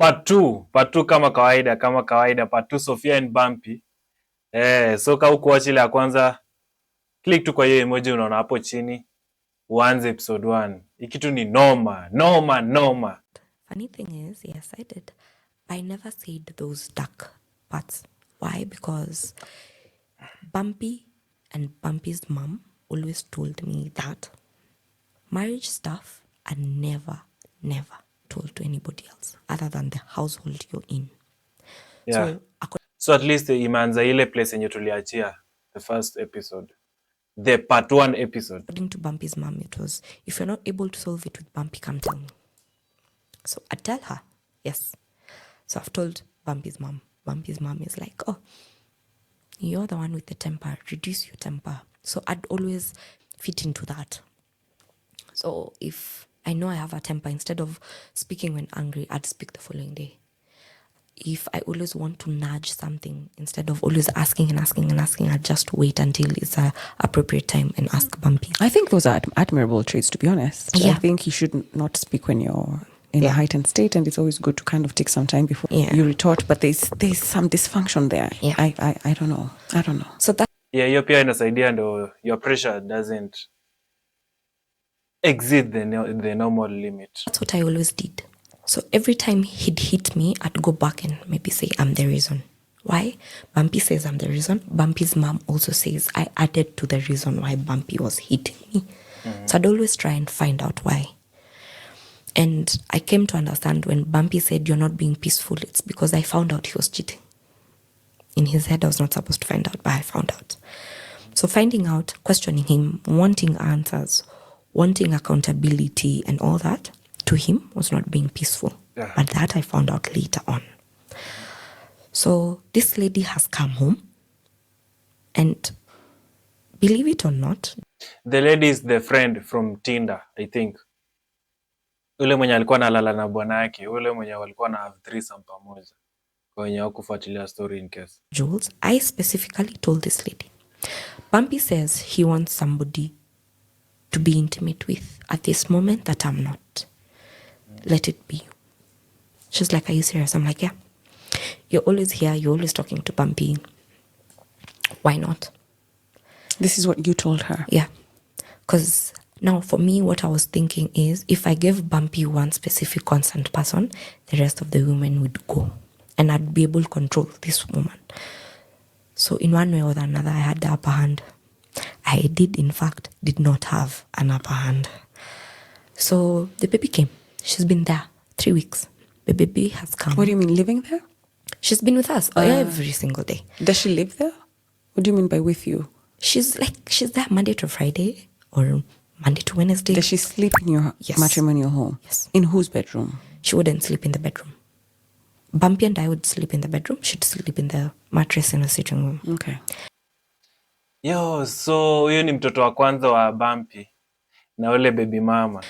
Part 2 kama kawaida part 2 Sophia and Bumpy. So kama ukuwatch ile ya kwanza, click tu kwa hiyo emoji unaona hapo chini, uanze episode 1. Ikitu ni noma. Funny thing is, yes, I did. I never said those dark parts. Why? Because Bumpy and Bumpy's mom always told me that marriage stuff I never told to anybody else other than the household you're in. Yeah. So at least imeanza ile place yenye tuliachia the first episode. The part 1 episode. According to Bumpy's mom, it was, if you're not able to solve it with Bumpy, come tell me. So I tell her, yes. So I've told Bumpy's mom. Bumpy's mom is like, oh, you're the one with the temper. Reduce your temper. So I'd always fit into that. So if I know I have a temper, instead of speaking when angry, I'd speak the following day. If I always want to nudge something, instead of always asking, I'd just wait until it's an appropriate time and ask Bumpy. I think those are admirable traits, to be honest. Yeah. I think you should not speak when you're in a heightened state, and it's always good to kind of take some time before you retort. But there's some dysfunction there. Yeah. I don't know. So that hiyo pia inasaidia ndo your pressure doesn't exceed the normal limit. That's what I always did. So every time he'd hit me, I'd go back and maybe say, I'm the reason. Why? Bumpy says I'm the reason. Bumpy's mom also says I added to the reason why Bumpy was hitting me. Mm-hmm. So I'd always try and find out why. And I came to understand when Bumpy said, you're not being peaceful, it's because I found out he was cheating. In his head, I was not supposed to find out, but I found out. So finding out, questioning him, wanting answers, wanting accountability and all that, to him was not being peaceful. Yeah. But that I found out later on. So this lady has come home, and believe it or not, the lady is the friend from Tinder, I think. Ule mwenye alikuwa analala na bwana yake, ule mwenye walikuwa na have threesome pamoja. Kwa wenye hawakufuatilia story in case. Jules, I specifically told this lady, Bumpy says he wants somebody to be intimate with at this moment that I'm not. Let it be. She's like, are you serious? I'm like, yeah. You're always here. You're always talking to Bumpy. Why not? This is what you told her? Yeah. Because now for me, what I was thinking is if I gave Bumpy one specific consent person, the rest of the women would go. And I'd be able to control this woman. So in one way or another, I had the upper hand. I did not have an upper hand. So the baby came. She's been there 3 weeks. The baby has come. What do you mean, living there? She's been with us every single day. Does she live there? What do you mean by with you? She's there Monday to Friday or Monday to Wednesday. Does she sleep in your matrimonial home? Yes. In whose bedroom? She wouldn't sleep in the bedroom. Bumpy and I would sleep in the bedroom. She'd sleep in the mattress in the sitting room. Okay. Yo, so huyo ni mtoto wa kwanza wa Bumpy na ule baby mama.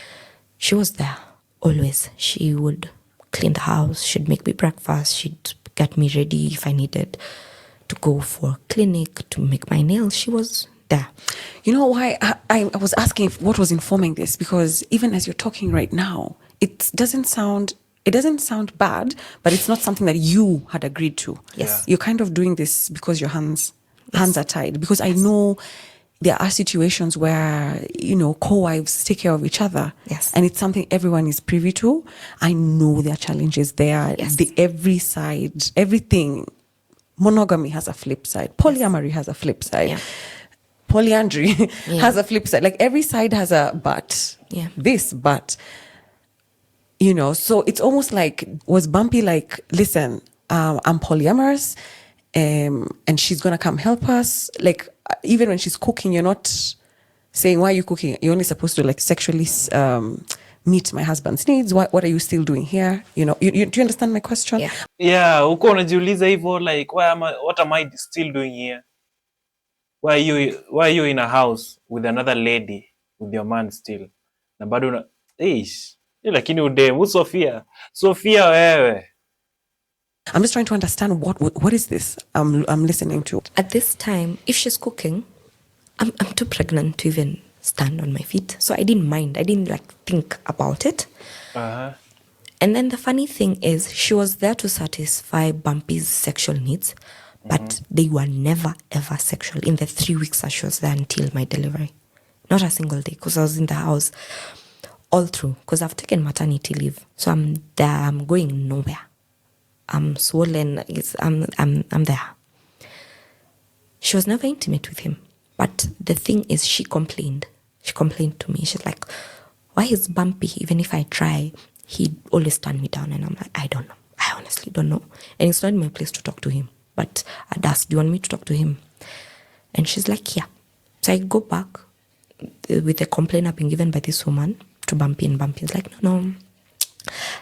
She was there always. She would clean the house. She'd make me breakfast. She'd get me ready if I needed to go for clinic, to make my nails. She was there. You know why I was asking what was informing this? Because even as you're talking right now, it doesn't sound bad, but it's not something that you had agreed to. Yes. You're kind of doing this because your hands are tied. Because I know there are situations where, co-wives take care of each other. Yes. And it's something everyone is privy to. I know there are challenges there. Yes. Everything. Monogamy has a flip side. Polyamory has a flip side. Yeah. Polyandry has a flip side. Like every side has a but. Yeah. But. So it's almost like, was Bumpy like, listen, I'm polyamorous, and she's going to come help us. Like, even when she's cooking, you're not saying, why are you cooking? You're only supposed to like sexually meet my husband's needs. What are you still doing here? Do you understand my question? Yeah. Yeah, uko unajiuliza hivyo, like, what am I still doing here? Why are you in a house with another lady, with your man still? Na bado lakini udemu Sophia wewe. I'm just trying to understand what is this I'm listening to. At this time, if she's cooking, I'm too pregnant to even stand on my feet. So I didn't mind. I didn't think about it. Uh-huh. And then the funny thing is, she was there to satisfy Bumpy's sexual needs, but they were never, ever sexual in the 3 weeks that she was there until my delivery. Not a single day, because I was in the house all through, because I've taken maternity leave. So I'm there, I'm going nowhere. I'm swollen, I'm there. She was never intimate with him. But the thing is, she complained. She complained to me. She's like, why is Bumpy, even if I try, he always turn me down? And I'm like, I don't know. I honestly don't know. And it's not my place to talk to him. But I'd ask, do you want me to talk to him? And she's like, yeah. So I go back with the complaint I've been given by this woman to Bumpy. And Bumpy's like, no,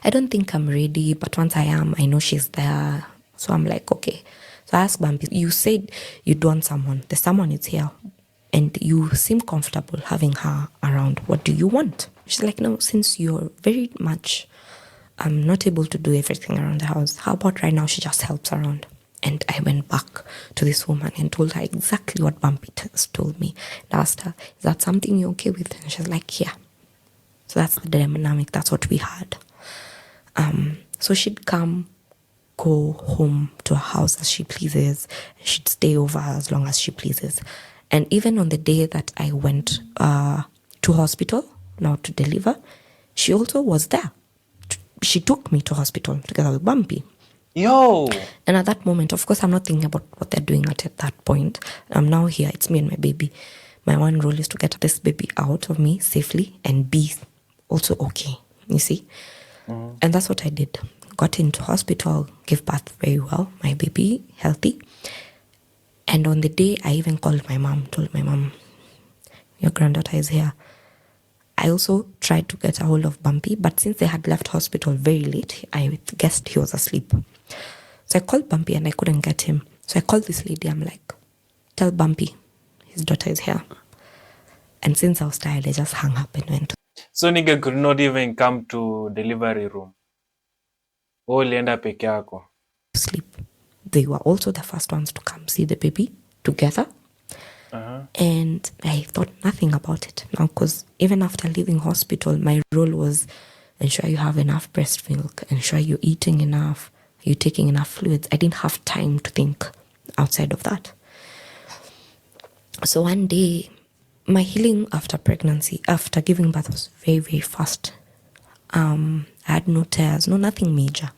I don't think I'm ready. But once I am, I know she's there. So I'm like, okay. So I asked Bumpy, you said you'd want someone. The someone is here. And you seem comfortable having her around. What do you want? She's like, no, since you're very much not able to do everything around the house, how about right now she just helps around? And I went back to this woman and told her exactly what Bumpy told me. And asked her, is that something you're okay with? And she's like, yeah. So that's the dynamic. That's what we had. So she'd come, go home to her house as she pleases. She'd stay over as long as she pleases. And even on the day that I went to hospital, now to deliver, she also was there. She took me to hospital together with Bumpy. Yo! And at that moment, of course, I'm not thinking about what they're doing at that point. I'm now here. It's me and my baby. My one role is to get this baby out of me safely and be also okay, you see? And that's what I did. Got into hospital, gave birth very well, my baby healthy. And on the day, I even called my mom, told my mom, your granddaughter is here. I also tried to get a hold of Bumpy, but since they had left hospital very late, I guessed he was asleep. So I called Bumpy and I couldn't get him. So I called this lady, I'm like, tell Bumpy, his daughter is here. And since I was tired, I just hung up and went to So nigga could not even come to delivery room. Ulienda peke yako. sleep. They were also the first ones to come see the baby together. And I thought nothing about it now, because even after leaving hospital, my role was ensure you have enough breast milk, ensure you're eating enough, you're taking enough fluids. I didn't have time to think outside of that. So one day, my healing after pregnancy, after giving birth, was very, very fast. I had no tears, no nothing major.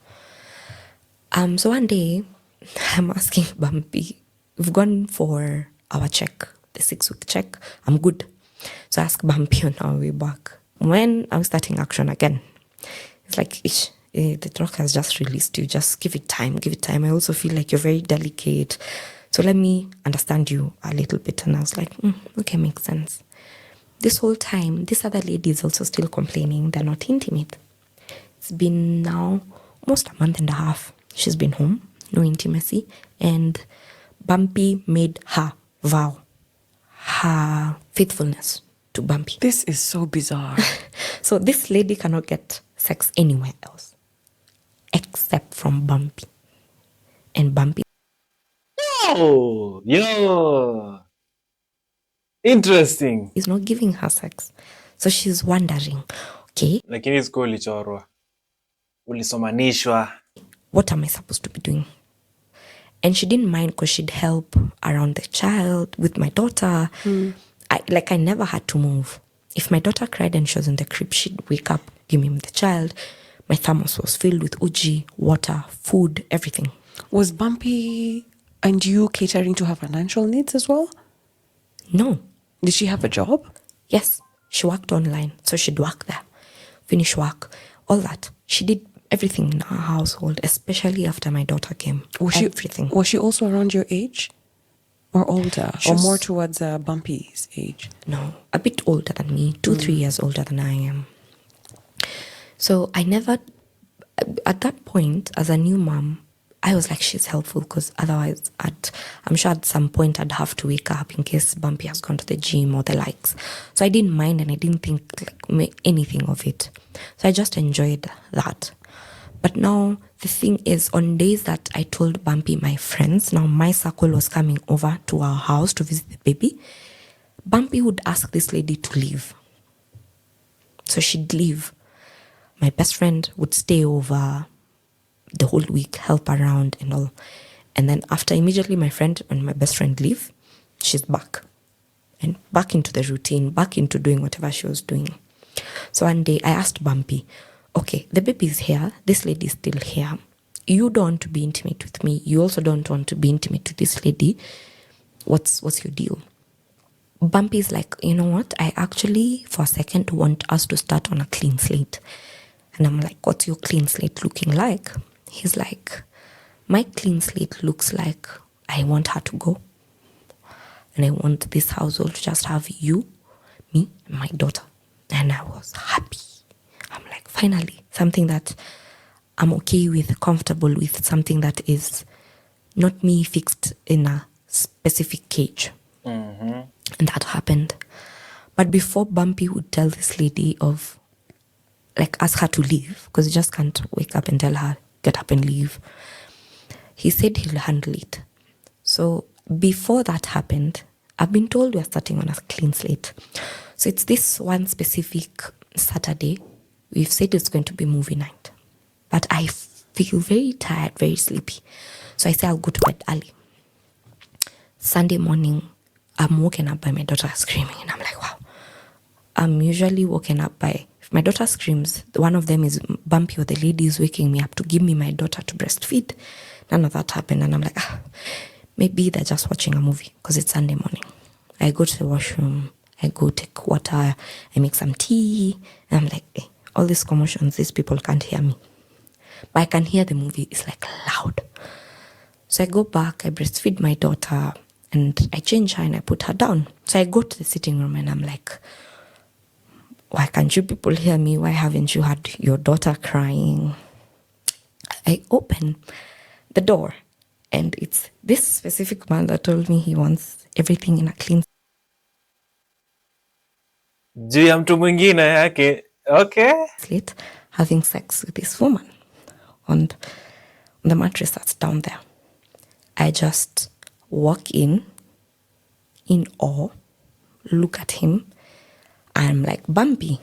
So one day, I'm asking Bumpy, we've gone for our check, the 6-week check. I'm good. So I ask Bumpy on our way back, when I'm starting action again? It's like, the doc has just released you. Just give it time, give it time. I also feel like you're very delicate. So let me understand you a little bit. And I was like, okay, makes sense. This whole time, this other lady is also still complaining they're not intimate. It's been now almost a month and a half. She's been home, no intimacy. And Bumpy made her vow her faithfulness to Bumpy. This is so bizarre. So this lady cannot get sex anywhere else except from Bumpy. And Bumpy Yo! Interesting. is not giving her sex. So she's wondering, okay, Lakini siku ulichorwa. Ulisomanishwa. what am I supposed to be doing? And she didn't mind because she'd help around the child with my daughter. I never had to move. If my daughter cried and she was in the crib, she'd wake up, give me the child. My thermos was filled with uji, water, food, everything. Was Bumpy and you catering to her financial needs as well? No. Did she have a job? Yes, she worked online, so she'd work there, finish work, all that. She did everything in our household, especially after my daughter came. Everything. Was she also around your age? Or older? She Or was- more towards Bumpy's age? No, a bit older than me, 2-3 years older than I am. So I never, at that point, as a new mom, I was like, she's helpful, because otherwise I'm sure at some point I'd have to wake up in case Bumpy has gone to the gym or the likes. So I didn't mind and I didn't think anything of it. So I just enjoyed that. But now the thing is, on days that I told Bumpy my friends, now my circle was coming over to our house to visit the baby, Bumpy would ask this lady to leave. So she'd leave. My best friend would stay over the whole week, help around and all. And then after immediately my friend and my best friend leave, she's back. And back into the routine, back into doing whatever she was doing. So one day I asked Bumpy, okay, the baby's here, this lady's still here. You don't want to be intimate with me. You also don't want to be intimate with this lady. What's your deal? Bumpy's like, you know what? I actually, for a second, want us to start on a clean slate. And I'm like, what's your clean slate looking like? He's like, my clean slate looks like I want her to go. And I want this household to just have you, me, and my daughter. And I was happy. I'm like, finally, something that I'm okay with, comfortable with, something that is not me fixed in a specific cage. Mm-hmm. And that happened. But before Bumpy would tell this lady of, like, ask her to leave, because you just can't wake up and tell her, get up and leave. He said he'll handle it. So before that happened, I've been told we're starting on a clean slate. So it's this one specific Saturday. We've said it's going to be movie night. But I feel very tired, very sleepy. So I say I'll go to bed early. Sunday morning, I'm woken up by my daughter screaming. And I'm like, wow. I'm usually woken up by, if my daughter screams, one of them is Bumpy or the lady is waking me up to give me my daughter to breastfeed. None of that happened. And I'm like, maybe they're just watching a movie because it's Sunday morning. I go to the washroom. I go take water. I make some tea. And I'm like, hey, all these commotions, these people can't hear me. But I can hear the movie. It's like loud. So I go back. I breastfeed my daughter. And I change her and I put her down. So I go to the sitting room and I'm like, why can't you people hear me? Why haven't you had your daughter crying? I open the door and it's this specific man that told me he wants everything in a clean Juu ya mtu mwingine yake. Okay. slate, having sex with this woman on the mattress that's down there. I just walk in awe, look at him. I'm like, Bumpy,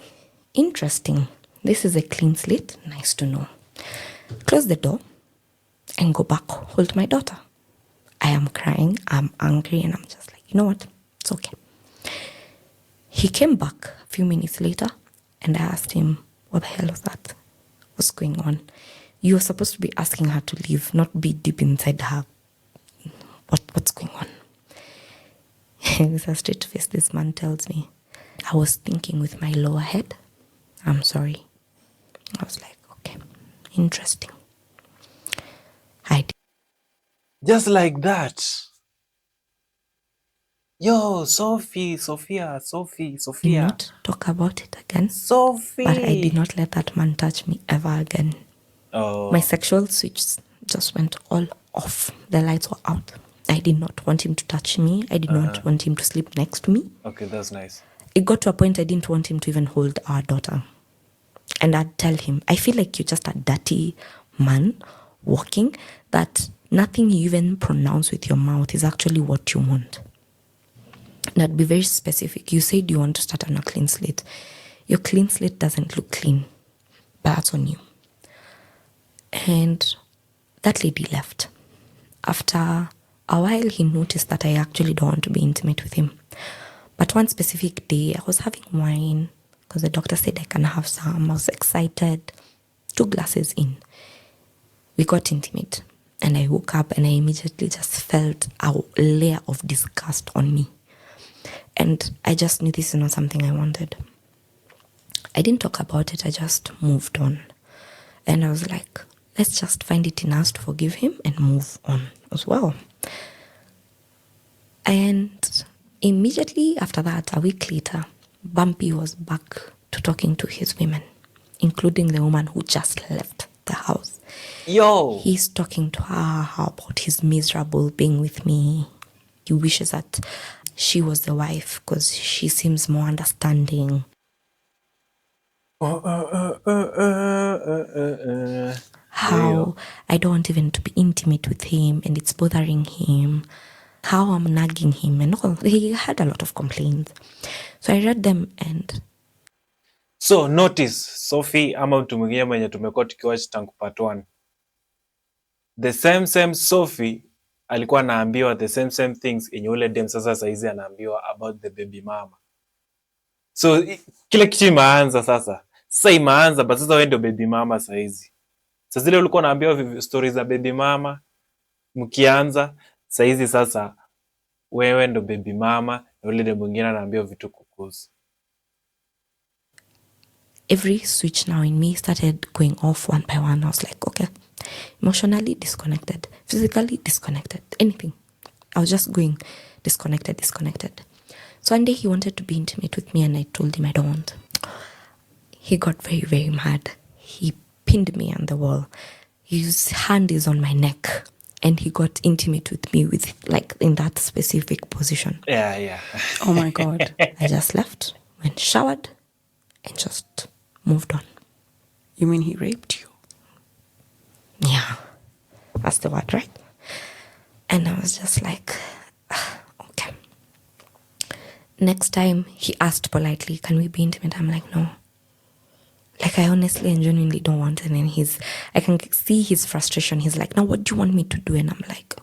interesting. This is a clean slate. Nice to know. Close the door and go back, hold my daughter. I am crying. I'm angry. And I'm just like, you know what? It's okay. He came back a few minutes later and I asked him, what the hell was that? What's going on? You were supposed to be asking her to leave, not be deep inside her. What's going on? With a straight face, this man tells me, I was thinking with my lower head. I'm sorry. I was like, okay, interesting. I did Just like that. Yo, Sophia. not talk about it again. Sophie. But I did not let that man touch me ever again. Oh. My sexual switch just went all off. The lights were out. I did not want him to touch me. I did not want him to sleep next to me. Okay, that's nice. It got to a point I didn't want him to even hold our daughter. And I'd tell him, I feel like you're just a dirty man walking, that nothing you even pronounce with your mouth is actually what you want. And I'd be very specific. You said you want to start on a clean slate. Your clean slate doesn't look clean, but that's on you. And that lady left. After a while, he noticed that I actually don't want to be intimate with him. But one specific day, I was having wine because the doctor said I can have some. I was excited. 2 glasses in, we got intimate. And I woke up and I immediately just felt a layer of disgust on me. And I just knew this is not something I wanted. I didn't talk about it. I just moved on. And I was like, let's just find it in us to forgive him and move on as well. And immediately after that, a week later, Bumpy was back to talking to his women, including the woman who just left the house. Yo. He's talking to her about his miserable being with me. He wishes that she was the wife because she seems more understanding. How I don't want even to be intimate with him and it's bothering him. How I'm nagging him and all. He had a lot of complaints. So I read them and So notice Sophie ama mtu mwingine mwenye tumekuwa tukiwatch tangu part 1. The same Sophie alikuwa anaambiwa the same things yenye ule dem sasa saizi anaambiwa about the baby mama. So kile kitu imeanza sasa. Sasa imeanza but sasa wewe ndio baby mama saizi. Sasa zile ulikuwa unaambiwa stories za baby mama mkianza saizi sasa wewe ndo baby mama na ule dem mwingine anaambiwa vitu kukuhusu. Every switch now in me started going off one by one. I was like, okay, emotionally disconnected, physically disconnected, anything. I was just going disconnected. So one day he wanted to be intimate with me and I told him I don't want. He got very, very mad. He pinned me on the wall. His hand is on my neck and he got intimate with me with like in that specific position. Yeah. Oh my God. I just left, went showered and just moved on. You mean he raped you? Yeah, that's the word, right? And I was just like, okay. Next time he asked politely, can we be intimate? I'm like, no. Like, I honestly and genuinely don't want it. And I can see his frustration. He's like, now what do you want me to do? And I'm like,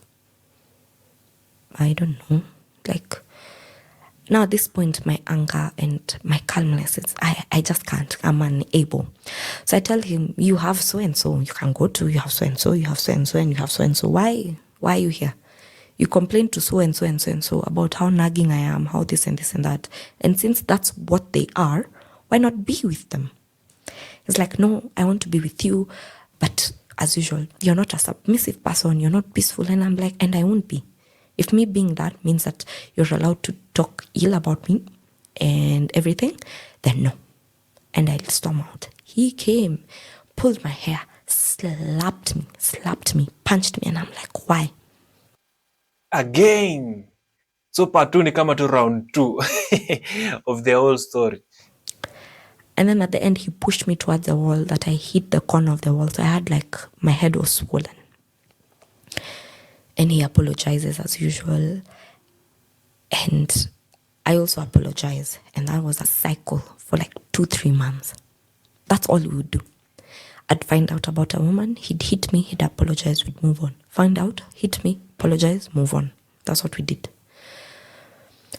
I don't know. Like, now at this point, my anger and my calmness, I just can't. I'm unable. So I tell him, you have so-and-so you can go to, you have so-and-so, you have so-and-so, and you have so-and-so. Why are you here? You complain to so-and-so and so-and-so about how nagging I am, how this and this and that. And since that's what they are, why not be with them? He's like, no, I want to be with you. But as usual, you're not a submissive person. You're not peaceful. And I'm like, and I won't be. If me being that means that you're allowed to talk ill about me and everything, then no. And I'll storm out. He came, pulled my hair, slapped me, punched me. And I'm like, why? Again. So part 2 ni kama tu round 2 of the whole story. And then at the end, he pushed me towards the wall that I hit the corner of the wall. So I had like, my head was swollen. And he apologizes as usual. And I also apologize. And that was a cycle for like 2-3 months. That's all we would do. I'd find out about a woman. He'd hit me. He'd apologize. We'd move on. Find out. Hit me. Apologize. Move on. That's what we did.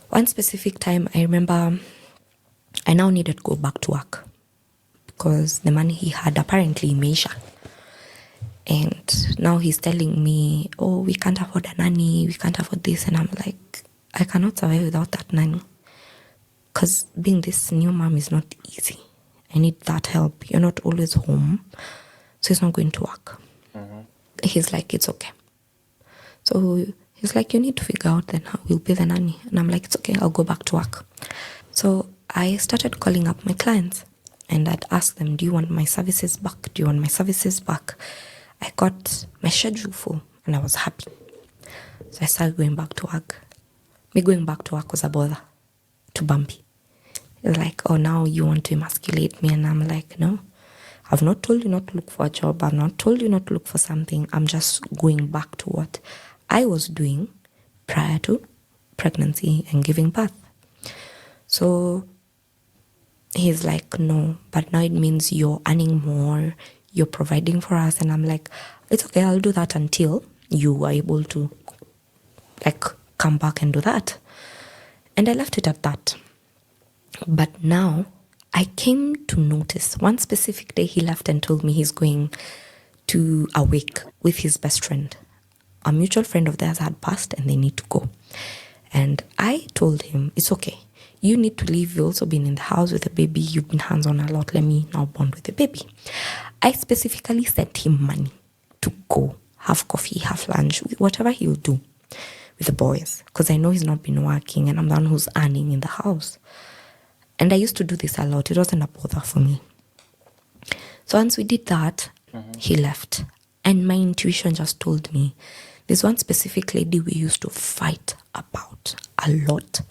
One specific time, I remember I now needed to go back to work. Because the money he had apparently measure. And now he's telling me, oh, we can't afford a nanny, we can't afford this. And I'm like, I cannot survive without that nanny. Because being this new mom is not easy. I need that help. You're not always home. So he's not going to work. Mm-hmm. He's like, it's okay. So he's like, you need to figure out then how we'll pay the nanny. And I'm like, it's okay, I'll go back to work. So I started calling up my clients. And I'd ask them, do you want my services back? Do you want my services back? I got my schedule full and I was happy. So I started going back to work. Me going back to work was a bother to Bumpy. It's like, oh, now you want to emasculate me. And I'm like, no, I've not told you not to look for a job. I've not told you not to look for something. I'm just going back to what I was doing prior to pregnancy and giving birth. So he's like, no, but now it means you're earning more. You're providing for us. And I'm like, it's okay, I'll do that until you are able to like come back and do that. And I left it at that. But now I came to notice one specific day he left and told me he's going to a wake with his best friend. A mutual friend of theirs had passed and they need to go. And I told him, it's okay. You need to leave. You've also been in the house with the baby. You've been hands-on a lot. Let me now bond with the baby. I specifically sent him money to go have coffee, have lunch, whatever he'll do with the boys. Because I know he's not been working and I'm the one who's earning in the house. And I used to do this a lot. It wasn't a bother for me. So once we did that, he left. And my intuition just told me, there's one specific lady we used to fight about a lot.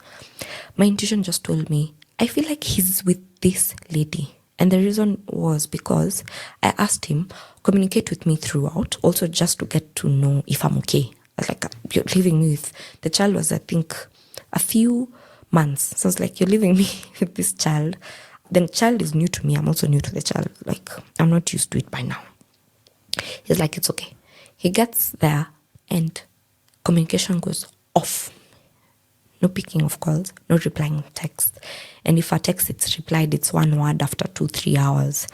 My intuition just told me, I feel like he's with this lady. And the reason was because I asked him, communicate with me throughout, also just to get to know if I'm okay. Like, you're leaving me with, the child was, I think, a few months. So I was like, you're leaving me with this child. The child is new to me. I'm also new to the child. Like, I'm not used to it by now. He's like, it's okay. He gets there and communication goes off. No picking of calls, no replying text. And if a text it's replied, it's one word after 2-3 hours.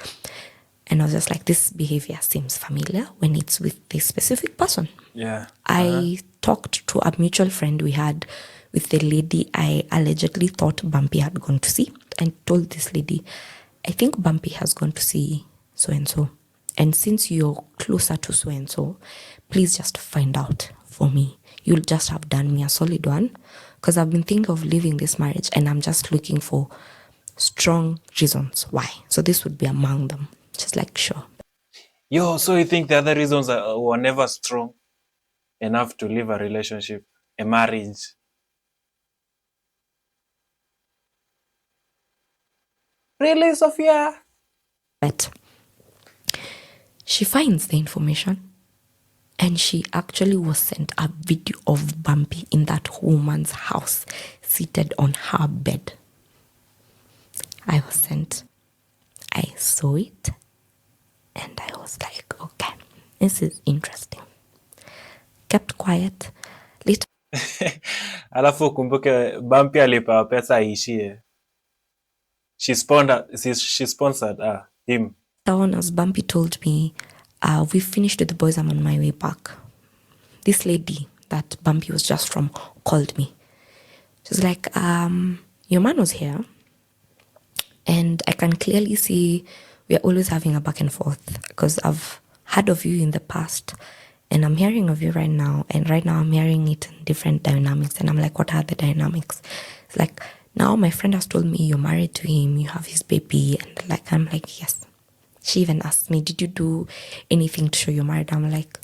And I was just like, this behavior seems familiar when it's with this specific person. Yeah. I talked to a mutual friend we had with the lady I allegedly thought Bumpy had gone to see, and told this lady, I think Bumpy has gone to see so-and-so. And since you're closer to so-and-so, please just find out for me. You'll just have done me a solid one, because I've been thinking of leaving this marriage and I'm just looking for strong reasons why. So this would be among them. Just like, sure. Yo, so you think the other reasons were never strong enough to leave a relationship, a marriage? Really, Sophia? But she finds the information, and she actually was sent a video of Bumpy in that woman's house, seated on her bed. I was sent. I saw it, and I was like, okay, this is interesting. Kept quiet. Later Alafu ukumbuke Bumpy alipewa pesa aishie. She sponsored him. on, as Bumpy told me, we finished with the boys, I'm on my way back. This lady that Bumpy was just from called me. She's like, your man was here, and I can clearly see we're always having a back and forth, because I've heard of you in the past and I'm hearing of you right now, and right now I'm hearing it in different dynamics. And I'm like, what are the dynamics? It's like, now my friend has told me you're married to him, you have his baby, and like, I'm like, yes. She even asked me, did you do anything to show you're married? I'm like,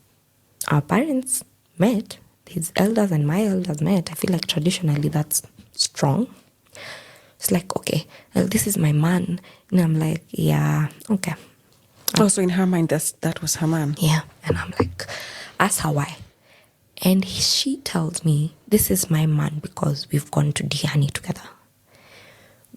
our parents met, his elders and my elders met. I feel like traditionally that's strong. It's like, okay, well, this is my man. And I'm like, yeah, okay. Also, in her mind, that was her man. Yeah. And I'm like, ask her why. And she tells me, this is my man because we've gone to Diani together.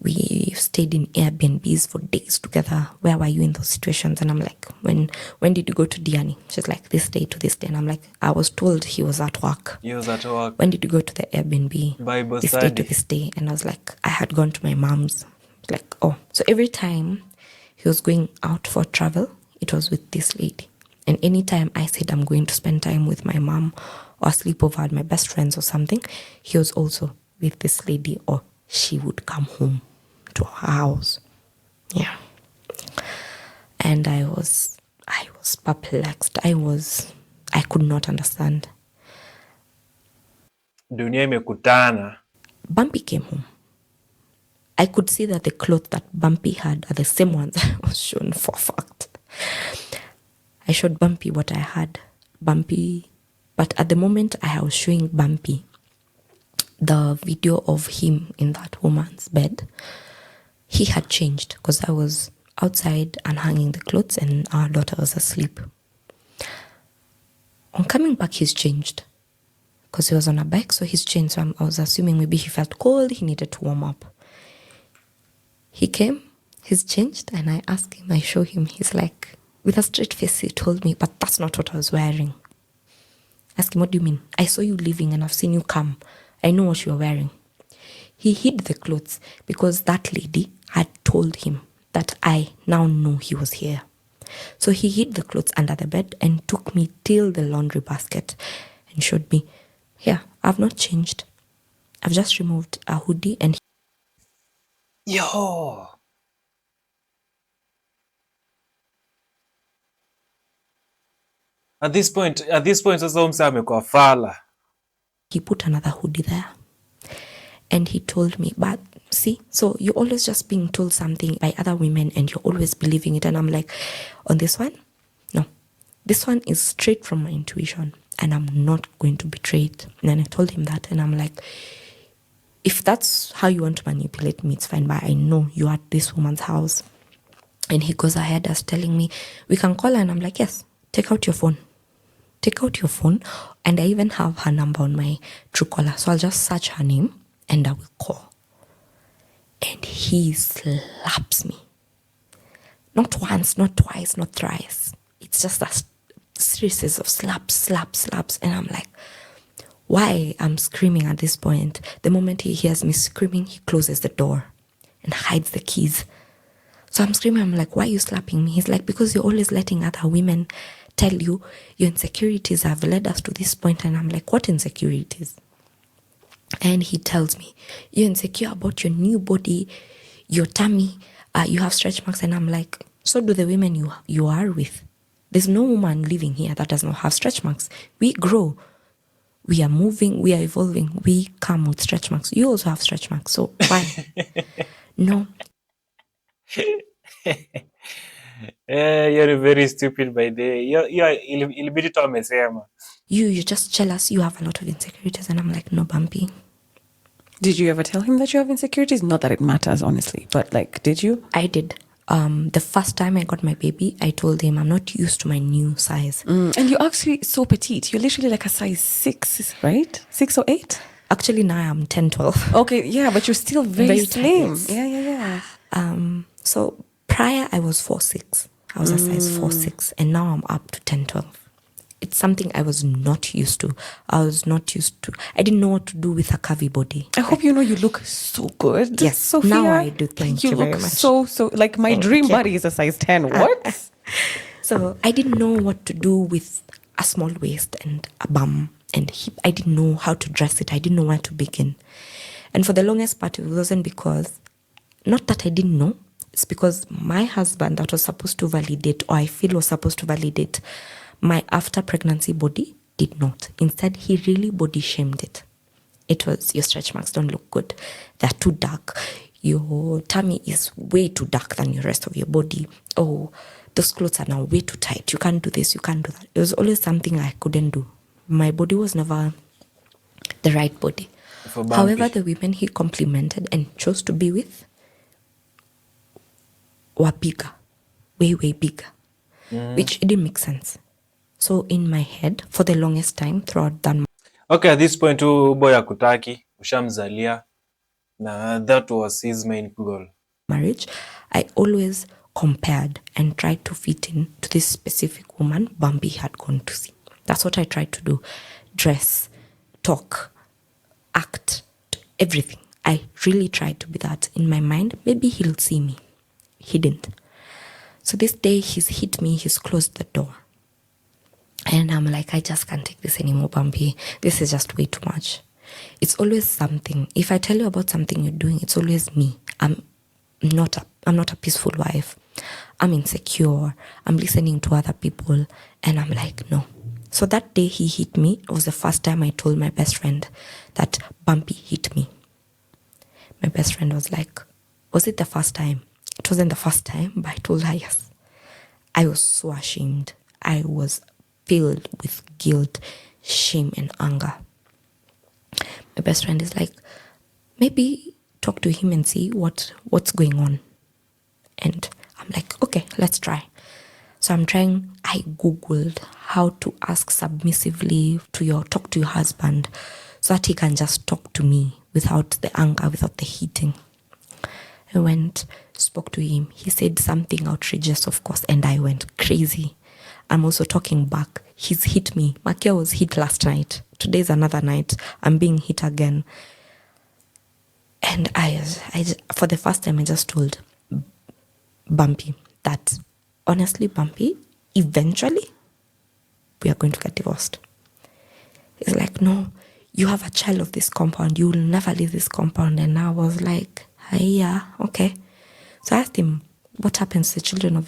We've stayed in Airbnbs for days together. Where were you in those situations? And I'm like, when did you go to Diani? She's like, this day to this day. And I'm like, I was told he was at work. He was at work. When did you go to the Airbnb? Bible This study. day to this day. And I was like, I had gone to my mom's. Like, oh. So every time he was going out for travel, it was with this lady. And anytime I said I'm going to spend time with my mom or sleep over at my best friends or something, he was also with this lady, or she would come home to our house. Yeah. And I was perplexed. I could not understand. Dunia imekutana. Bumpy came home. I could see that the clothes that Bumpy had are the same ones I was shown for a fact. I showed Bumpy what I had. Bumpy, but at the moment I was showing Bumpy the video of him in that woman's bed, he had changed, because I was outside and hanging the clothes and our daughter was asleep. On coming back, he's changed, because he was on a bike, so he's changed. So I was assuming maybe he felt cold, he needed to warm up. He came, he's changed, and I asked him, I show him, he's like, with a straight face, he told me, but that's not what I was wearing. I asked him, what do you mean? I saw you leaving and I've seen you come. I know what you were wearing. He hid the clothes because that lady had told him that I now know he was here. So he hid the clothes under the bed and took me till the laundry basket and showed me, here, I've not changed. I've just removed a hoodie and... Yo! At this point, sasa msa amekuwa fala. He put another hoodie there. And he told me, but see, so you're always just being told something by other women and you're always believing it. And I'm like, on this one, no. This one is straight from my intuition and I'm not going to betray it. And then I told him that, and I'm like, if that's how you want to manipulate me, it's fine, but I know you're at this woman's house. And he goes ahead as telling me, we can call her. And I'm like, yes, take out your phone. Take out your phone. And I even have her number on my Truecaller. So I'll just search her name and I will call. and he slaps me. Not once, not twice, not thrice. It's just a series of slaps. And I'm like, why? I'm screaming at this point. The moment he hears me screaming, he closes the door and hides the keys. So I'm screaming. I'm like, why are you slapping me? He's like, because you're always letting other women tell you your insecurities have led us to this point. And I'm like, what insecurities? And he tells me, you're insecure about your new body, your tummy, you have stretch marks. And I'm like, so do the women you are with. There's no woman living here that does not have stretch marks. We grow. We are moving. We are evolving. We come with stretch marks. You also have stretch marks. So why? No. You're very stupid by the way. Ilibidi tu amesema. You're just jealous. You have a lot of insecurities. And I'm like, no, Bumpy. Did you ever tell him that you have insecurities? Not that it matters, honestly, but like, did you? I did. The first time I got my baby, I told him I'm not used to my new size. And you're actually so petite. You're literally like a size 6, right? 6 or 8? Actually, now I'm 10, 12. Okay, yeah, but you're still very slim. tight, yes. Yeah. So prior, I was 4'6". I was a size 4'6", and now I'm up to 10, 12. It's something I was not used to. I didn't know what to do with a curvy body. I hope you know you look so good. Yes, Sophia. now I do. Thank you very look much. So like my dream you. body is a size 10. What? So I didn't know what to do with a small waist and a bum and hip. I didn't know how to dress it. I didn't know where to begin. And for the longest part, it wasn't because, not that I didn't know, it's because my husband that was supposed to validate, or I feel was supposed to validate my after pregnancy body, did not. Instead, he really body shamed it. It was, your stretch marks don't look good. They're too dark. Your tummy is way too dark than the rest of your body. Oh, those clothes are now way too tight. You can't do this, you can't do that. It was always something I couldn't do. My body was never the right body. However, the women he complimented and chose to be with were bigger. Way bigger. Which didn't make sense. So in my head, for the longest time, throughout that... Okay, at this point, boy akutaki, ushamzalia, na that was his main goal. Marriage, I always compared and tried to fit in to this specific woman Bumpy had gone to see. That's what I tried to do. Dress, talk, act, everything. I really tried to be that in my mind. Maybe he'll see me. He didn't. So this day he's hit me, he's closed the door. And I'm like, I just can't take this anymore, Bumpy. This is just way too much. It's always something. If I tell you about something you're doing, it's always me. I'm not a peaceful wife. I'm insecure. I'm listening to other people. And I'm like, no. So that day he hit me, it was the first time I told my best friend that Bumpy hit me. My best friend was like, was it the first time? It wasn't the first time, but I told her yes. I was so ashamed. I was filled with guilt, shame, and anger. My best friend is like, maybe talk to him and see what's going on. And I'm like, okay, let's try. So I'm trying. I Googled how to ask submissively talk to your husband so that he can just talk to me without the anger, without the hitting. I went, spoke to him. He said something outrageous, of course, and I went crazy. I'm also talking back. He's hit me. Makia was hit last night. Today's another night. I'm being hit again. And I for the first time, I just told Bumpy that, honestly, Bumpy, eventually, we are going to get divorced. He's like, no, you have a child of this compound. You will never leave this compound. And I was like, yeah, okay. So I asked him, what happens to the children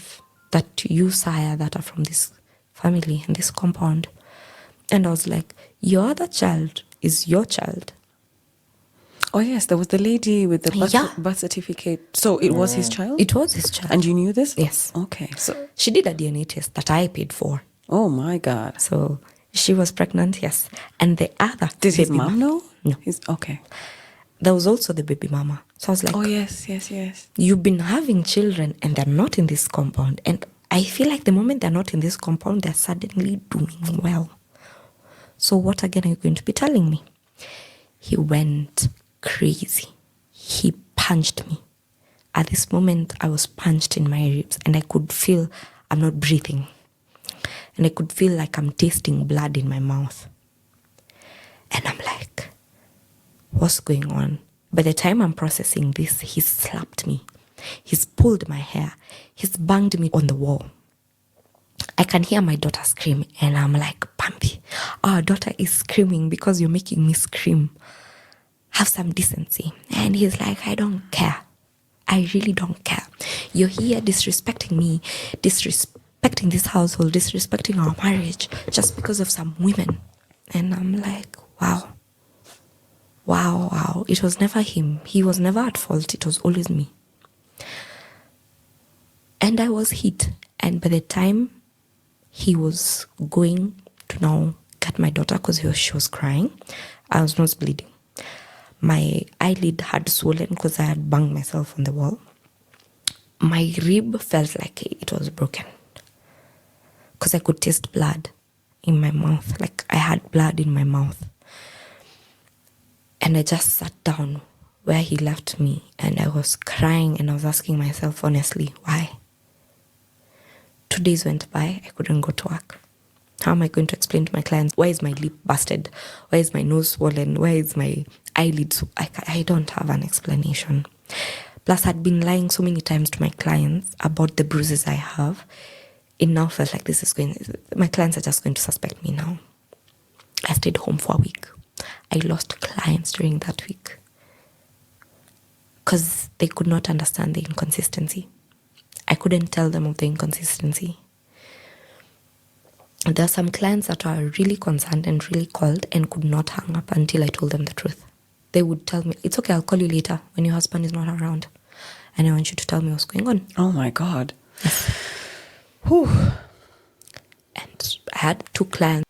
that you sire that are from this family and this compound? And I was like, your other child is your child. Oh, yes, there was the lady with the birth certificate. So it was his child? It was his child. And you knew this? Yes. Okay. So she did a DNA test that I paid for. Oh, my God. So she was pregnant, yes. And the other... Did his mom know? No. Okay. There was also the baby mama. So I was like... Oh, yes. You've been having children and they're not in this compound. And I feel like the moment they're not in this compound, they're suddenly doing well. So what again are you going to be telling me? He went crazy. He punched me. At this moment, I was punched in my ribs and I could feel I'm not breathing. And I could feel like I'm tasting blood in my mouth. And I'm like, what's going on? By the time I'm processing this, he's slapped me. He's pulled my hair. He's banged me on the wall. I can hear my daughter scream and I'm like, Bumpy, our daughter is screaming because you're making me scream. Have some decency. And he's like, I don't care. I really don't care. You're here disrespecting me, disrespecting this household, disrespecting our marriage just because of some women. And I'm like, wow. It was never him. He was never at fault. It was always me. And I was hit. And by the time he was going to now get my daughter because she was crying, I was nose bleeding. My eyelid had swollen because I had banged myself on the wall. My rib felt like it was broken because I could taste blood in my mouth. Like I had blood in my mouth. And I just sat down where he left me and I was crying and I was asking myself honestly, why? 2 days went by, I couldn't go to work. How am I going to explain to my clients, why is my lip busted? Why is my nose swollen? Why is my eyelid? I don't have an explanation. Plus, I'd been lying so many times to my clients about the bruises I have. It now felt like my clients are just going to suspect me now. I stayed home for a week. I lost clients during that week because they could not understand the inconsistency. I couldn't tell them of the inconsistency. There are some clients that are really concerned and really called and could not hang up until I told them the truth. They would tell me, it's okay, I'll call you later when your husband is not around. And I want you to tell me what's going on. Oh my God. Whew. And I had 2 clients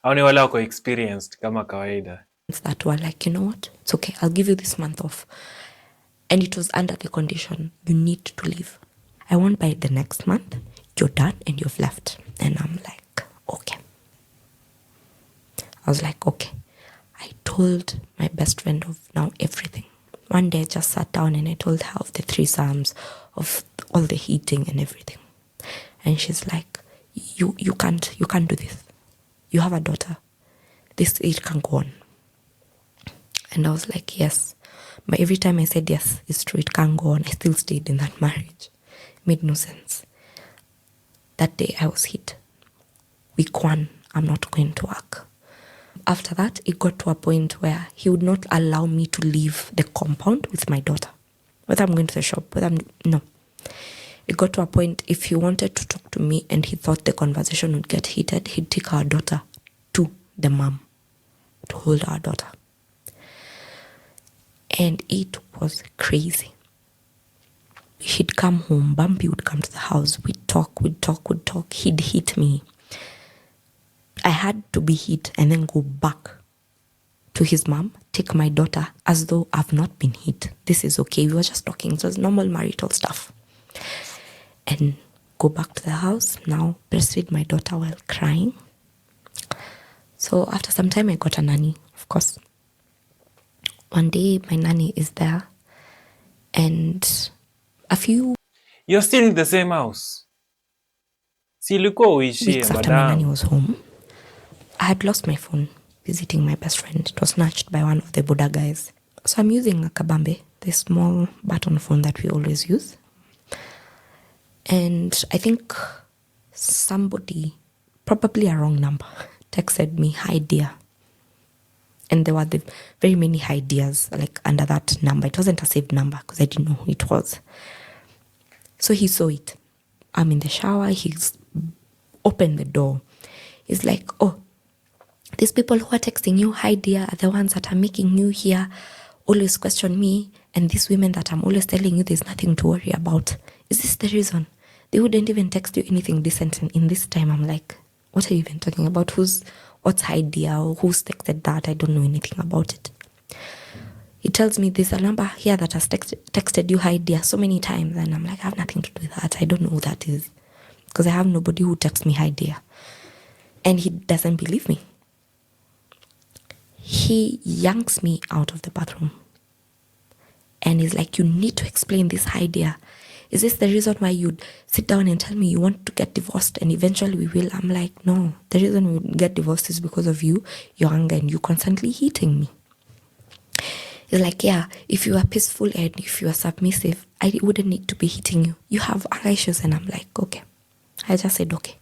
Hao ni wale wako experienced kama kawaida. that were like, you know what? It's okay, I'll give you this month off. And it was under the condition, you need to leave. I want by the next month, you're done and you've left. And I'm like, okay. I was like, okay. I told my best friend of now everything. One day I just sat down and I told her of the 3 Psalms, of all the heating and everything. And she's like, you can't do this. You have a daughter. It can go on. And I was like, yes. But every time I said yes, it's true, it can go on, I still stayed in that marriage. It made no sense. That day I was hit. Week 1, I'm not going to work. After that, it got to a point where he would not allow me to leave the compound with my daughter. Whether I'm going to the shop, no. It got to a point, if he wanted to talk to me and he thought the conversation would get heated, he'd take our daughter to the mom to hold our daughter. And it was crazy. He'd come home, Bumpy would come to the house, we'd talk. He'd hit me. I had to be hit and then go back to his mom, take my daughter as though I've not been hit. This is okay. We were just talking. It was normal marital stuff. And go back to the house, now breastfeed my daughter while crying. So after some time, I got a nanny, of course. One day, my nanny is there. And You're still in the same house. Si ilikuwa uishie weeks after my nanny was home, I had lost my phone visiting my best friend. It was snatched by one of the Buddha guys. So I'm using a Kabambe, the small button phone that we always use. And I think somebody, probably a wrong number, texted me, "Hi dear." And there were very many hi dears like under that number. It wasn't a saved number because I didn't know who it was. So he saw it. I'm in the shower. He's opened the door. He's like, "Oh, these people who are texting you, hi dear, are the ones that are making you here always question me. And these women that I'm always telling you there's nothing to worry about. Is this the reason? They wouldn't even text you anything decent in this time." I'm like, what are you even talking about? What's hi dear? Or who's texted that? I don't know anything about it. He tells me there's a number here that has texted you hi dear so many times. And I'm like, I have nothing to do with that. I don't know who that is. Because I have nobody who texts me hi dear. And he doesn't believe me. He yanks me out of the bathroom And he's like, you need to explain this idea. Is this the reason why you'd sit down and tell me you want to get divorced and eventually we will? I'm like, no, the reason we get divorced is because of you, your anger, and you constantly hitting me. He's like, yeah, if you are peaceful and if you are submissive, I wouldn't need to be hitting you. You have anger issues. And I'm like, okay. I just said, okay.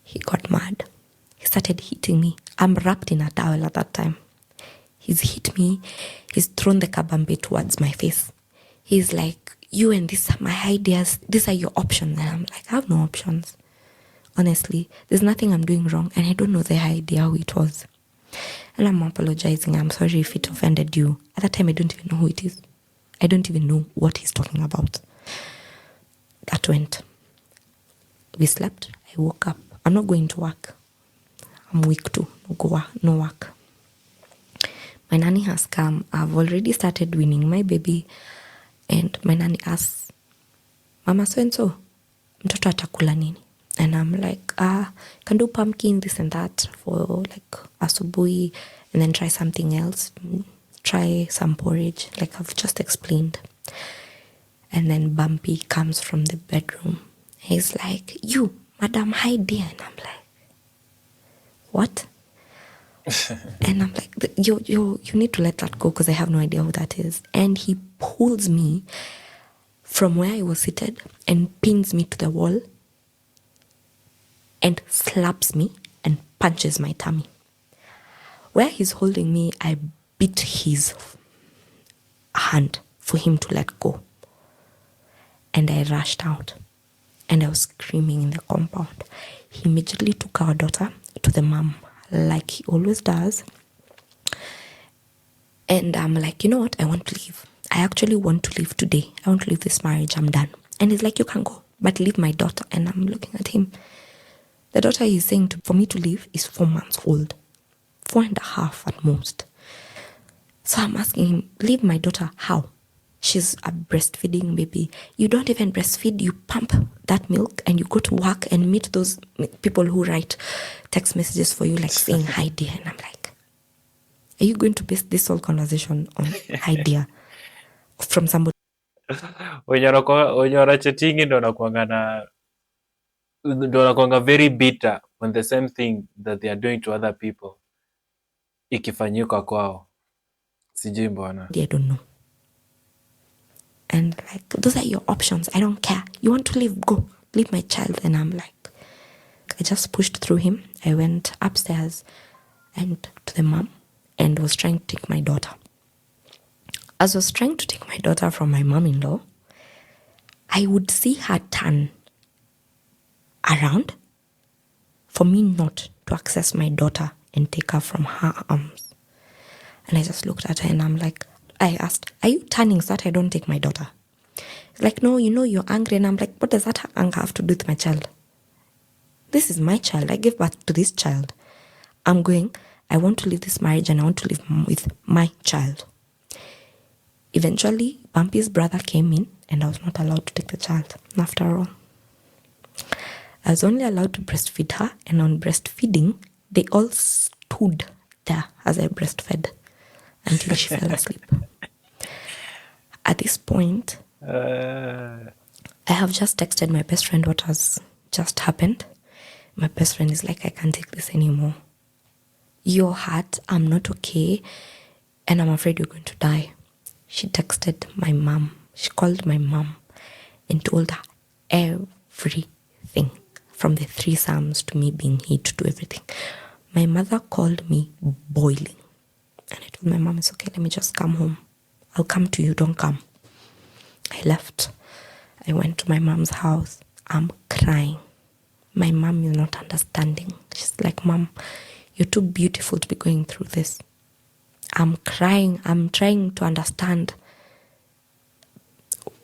He got mad. He started hitting me. I'm wrapped in a towel at that time. He's hit me. He's thrown the kabambe towards my face. He's like, you and these are my ideas. These are your options. And I'm like, I have no options. Honestly, there's nothing I'm doing wrong. And I don't know the idea who it was. And I'm apologizing. I'm sorry if it offended you. At that time, I don't even know who it is. I don't even know what he's talking about. That went. We slept. I woke up. I'm not going to work. I'm weak too. No work. My nanny has come. I've already started winning my baby. And my nanny asks, Mama so-and-so, mtoto atakula nini? And I'm like, can do pumpkin, this and that for like asubuhi, and then try something else. Try some porridge, like I've just explained. And then Bumpy comes from the bedroom. He's like, you, Madam Heidi. And I'm like, what? And I'm like, you need to let that go because I have no idea who that is. And he pulls me from where I was seated and pins me to the wall and slaps me and punches my tummy. Where he's holding me, I bit his hand for him to let go. And I rushed out. And I was screaming in the compound. He immediately took our daughter to the mom, like he always does. And I'm like, you know what? I want to leave. I actually want to leave today. I want to leave this marriage. I'm done. And he's like, you can go, but leave my daughter. And I'm looking at him. The daughter he's saying for me to leave is 4 months old. 4.5 at most. So I'm asking him, leave my daughter, how? She's a breastfeeding baby. You don't even breastfeed. You pump that milk and you go to work and meet those people who write text messages for you like saying, hi dear. And I'm like, are you going to base this whole conversation on hi dear from somebody? Wenye wanachatingi ndo wanakuanga very bitter when the same thing that they are doing to other people ikifanyika kwao. Sijui mbona. I don't know. And like, those are your options. I don't care. You want to leave? Go. Leave my child. And I'm like, I just pushed through him. I went upstairs and to the mom and was trying to take my daughter. As I was trying to take my daughter from my mom-in-law, I would see her turn around for me not to access my daughter and take her from her arms. And I just looked at her and I'm like, I asked, are you turning so that I don't take my daughter? Like, no, you know you're angry. And I'm like, what does that anger have to do with my child? This is my child. I gave birth to this child. I'm going, I want to leave this marriage and I want to live with my child. Eventually, Bumpy's brother came in and I was not allowed to take the child. After all, I was only allowed to breastfeed her, and on breastfeeding, they all stood there as I breastfed until she fell asleep. At this point, I have just texted my best friend what has just happened. My best friend is like, I can't take this anymore. You're hurt, I'm not okay, and I'm afraid you're going to die. She texted my mom. She called my mom and told her everything, from the threesomes to me being hit to everything. My mother called me boiling. And I told my mom, it's okay, let me just come home. I'll come to you, don't come. I left. I went to my mom's house. I'm crying. My mom is not understanding. She's like, Mom, you're too beautiful to be going through this. I'm crying. I'm trying to understand.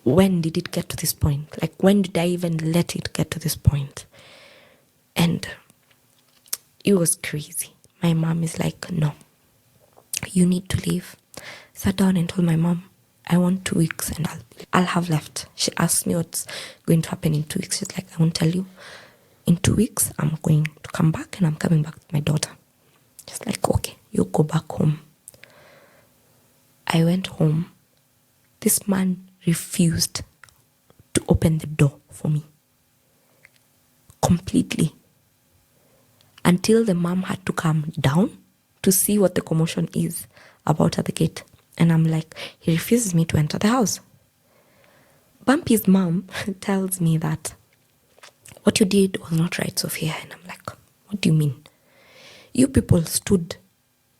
When did it get to this point? Like, when did I even let it get to this point? And it was crazy. My mom is like, no, you need to leave. Sat down and told my mom, I want 2 weeks and I'll have left. She asked me what's going to happen in 2 weeks. She's like, I won't tell you. In 2 weeks, I'm going to come back and I'm coming back with my daughter. She's like, okay, you go back home. I went home This man refused to open the door for me. Completely. Until the mom had to come down to see what the commotion is about at the gate. And I'm like, he refuses me to enter the house. Bumpy's mom tells me that what you did was not right, Sophia. And I'm like, what do you mean? You people stood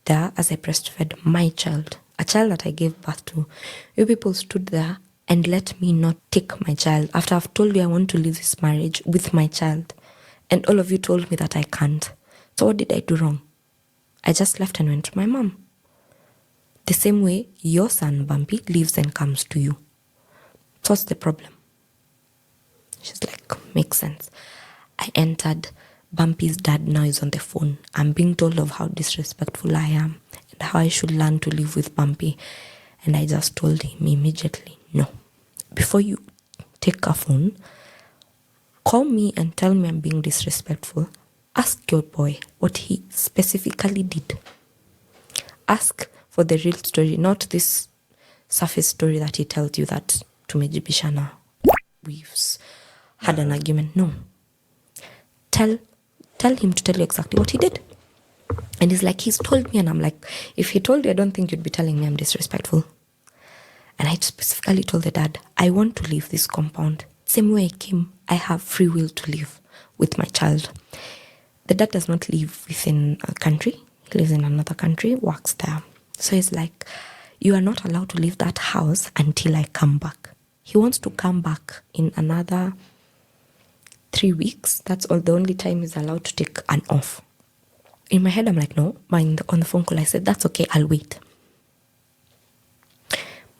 there as I breastfed my child, a child that I gave birth to. You people stood there and let me not take my child after I've told you I want to leave this marriage with my child. And all of you told me that I can't. So what did I do wrong? I just left and went to my mom. The same way your son, Bumpy, leaves and comes to you. So what's the problem? She's like, makes sense. I entered. Bumpy's dad now is on the phone. I'm being told of how disrespectful I am and how I should learn to live with Bumpy. And I just told him immediately, no. Before you take a phone, call me and tell me I'm being disrespectful. Ask your boy what he specifically did. Ask for the real story, not this surface story that he tells you that tumejibishana, we've had an argument. No. Tell him to tell you exactly what he did. And he's like, he's told me. And I'm like, if he told you, I don't think you'd be telling me I'm disrespectful. And I specifically told the dad, I want to leave this compound. Same way I came, I have free will to live with my child. The dad does not live within a country. He lives in another country, works there. So he's like, you are not allowed to leave that house until I come back. He wants to come back in another 3 weeks. That's all. The only time he's allowed to take an off. In my head, I'm like, no. On the phone call, I said, that's okay. I'll wait.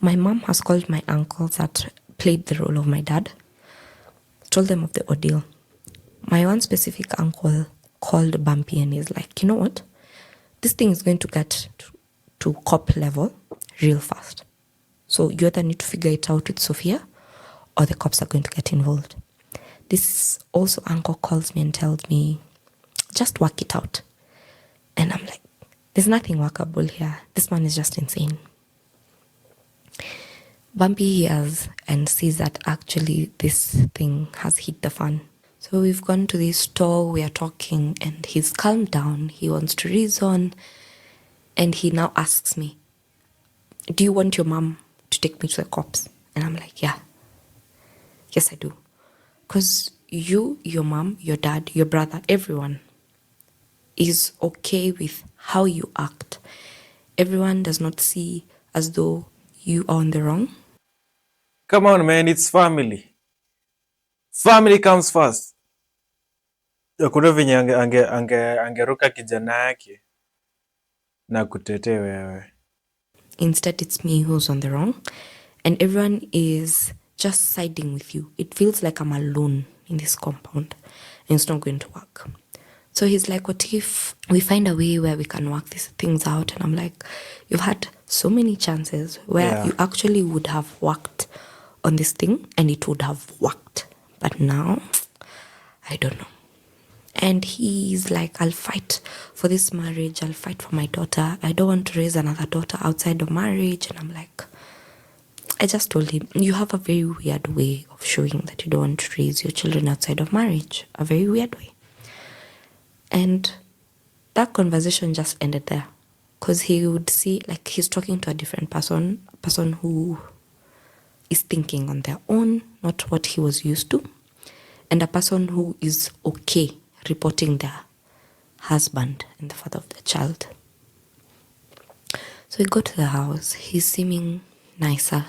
My mom has called my uncles that played the role of my dad, told them of the ordeal. My one specific uncle called Bumpy and he's like, you know what? This thing is going to get to cop level real fast. So you either need to figure it out with Sophia or the cops are going to get involved. This also uncle calls me and tells me, just work it out. And I'm like, there's nothing workable here. This man is just insane. Bumpy hears and sees that actually this thing has hit the fan. So we've gone to this store, we are talking, and he's calmed down. He wants to reason. And he now asks me, do you want your mom to take me to the cops? And I'm like, yeah. Yes, I do. Because you, your mom, your dad, your brother, everyone is okay with how you act. Everyone does not see as though you are on the wrong. Come on, man, it's family. Family comes first. Hakuna venye angeruka kijana yake na kutetee wewe. Instead, it's me who's on the wrong. And everyone is just siding with you. It feels like I'm alone in this compound. And it's not going to work. So he's like, what if we find a way where we can work these things out? And I'm like, you've had so many chances where you actually would have worked on this thing and it would have worked. But now, I don't know. And he's like, I'll fight for this marriage. I'll fight for my daughter. I don't want to raise another daughter outside of marriage. And I'm like, I just told him, you have a very weird way of showing that you don't want to raise your children outside of marriage. A very weird way. And that conversation just ended there. Because he would see, like, he's talking to a different person, a person who is thinking on their own, not what he was used to, and a person who is okay reporting their husband and the father of the child. So we go to the house. He's seeming nicer.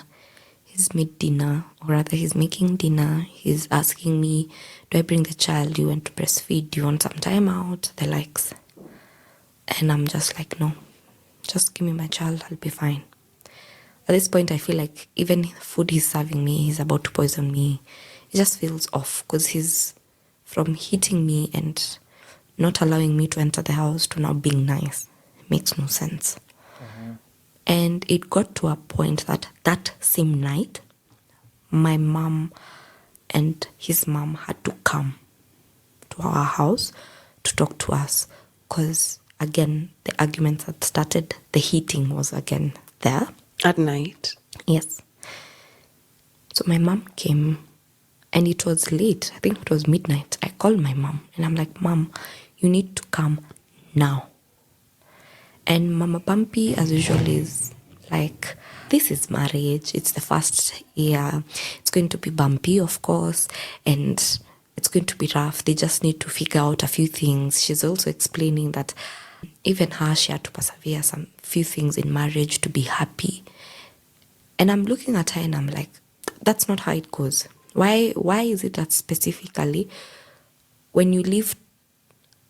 He's made dinner, or rather he's making dinner. He's asking me, do I bring the child? Do you want to breastfeed? Do you want some time out? The likes. And I'm just like, no, just give me my child. I'll be fine. At this point, I feel like even the food he's serving me, he's about to poison me. It just feels off because he's from hitting me and not allowing me to enter the house to now being nice. It makes no sense. And it got to a point that same night, my mom and his mom had to come to our house to talk to us because, again, the arguments had started. The heating was again there. At night? Yes. So my mom came and it was late. I think it was midnight. I called my mom and I'm like, Mom, you need to come now. And Mama Bumpy, as usual, is like, this is marriage. It's the first year. It's going to be bumpy, of course, and it's going to be rough. They just need to figure out a few things. She's also explaining that even her, she had to persevere some few things in marriage to be happy. And I'm looking at her and I'm like, that's not how it goes. Why is it that specifically when you leave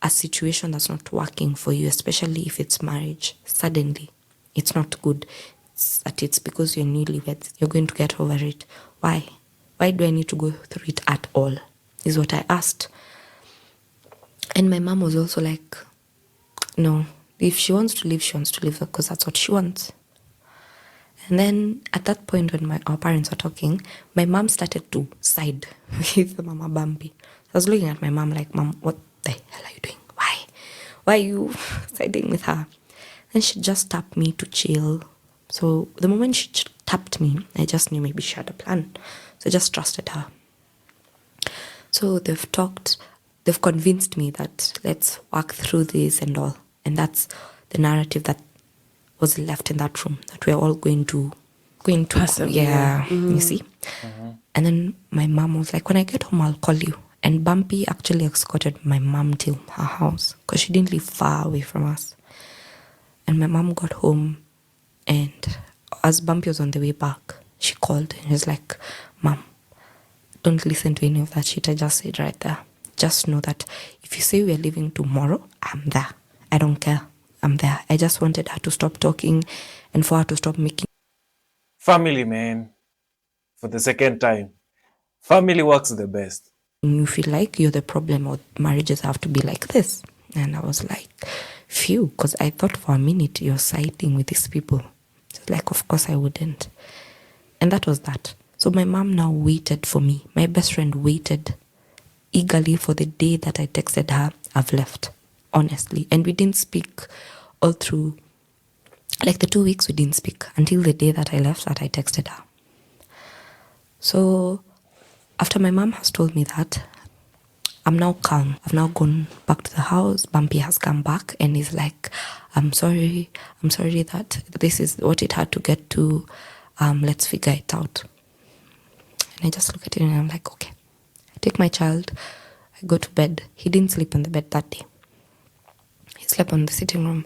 a situation that's not working for you, especially if it's marriage, suddenly it's not good. It's because you're newlyweds. You're going to get over it. Why? Why do I need to go through it at all? Is what I asked. And my mom was also like, no, if she wants to leave, she wants to leave because that's what she wants. And then at that point when our parents were talking, my mom started to side with Mama Bumpy. I was looking at my mom like, Mom, what the hell are you doing? Why are you siding with her? And she just tapped me to chill. So the moment she tapped me, I just knew maybe she had a plan. So I just trusted her. So they've convinced me that let's work through this and all. And that's the narrative that was left in that room, that we're all going to persevere. You see. And then my mom was like, when I get home, I'll call you. And Bumpy actually escorted my mom till her house because she didn't live far away from us. And my mom got home, and as Bumpy was on the way back, she called and was like, Mom, don't listen to any of that shit I just said right there. Just know that if you say we're leaving tomorrow, I'm there. I don't care. I'm there. I just wanted her to stop talking and for her to stop making Family, man. For the second time. Family works the best. you feel like you're the problem or marriages have to be like this. And I was like, phew, because I thought for a minute you're siding with these people. So like, of course I wouldn't. And that was that. So my mom now waited for me. My best friend waited eagerly for the day that I texted her, I've left, honestly. And we didn't speak all through, like the 2 weeks we didn't speak until the day that I left that I texted her. So after my mom has told me that, I'm now calm. I've now gone back to the house. Bumpy has come back and is like, I'm sorry that this is what it had to get to. Let's figure it out. And I just look at it and I'm like, okay. I take my child, I go to bed. He didn't sleep on the bed that day. He slept on the sitting room.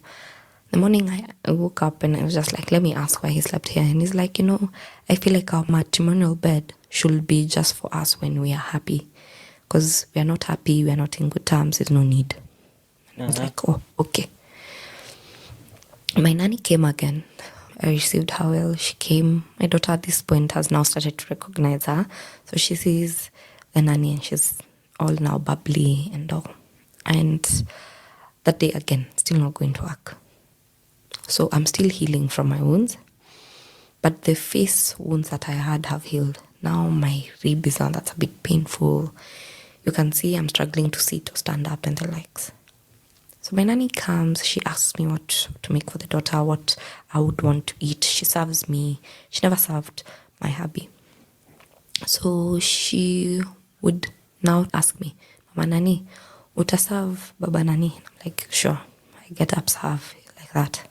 The morning I woke up and I was just like, let me ask why he slept here. And he's like, I feel like our matrimonial bed should be just for us when we are happy. Because we are not happy, we are not in good terms, there's no need. And I was like, oh, okay. My nanny came again. I received her well. She came. My daughter at this point has now started to recognize her. So she sees the nanny and she's all now bubbly and all. And that day again, still not going to work. So I'm still healing from my wounds. But the face wounds that I had have healed. Now my rib is on, that's a bit painful. You can see I'm struggling to sit or stand up and the likes. So my nanny comes, she asks me what to make for the daughter, what I would want to eat. She serves me. She never served my hubby. So she would now ask me, Mama Nani, uta serve Baba Nani? And I'm like, sure. I get up, serve, like that.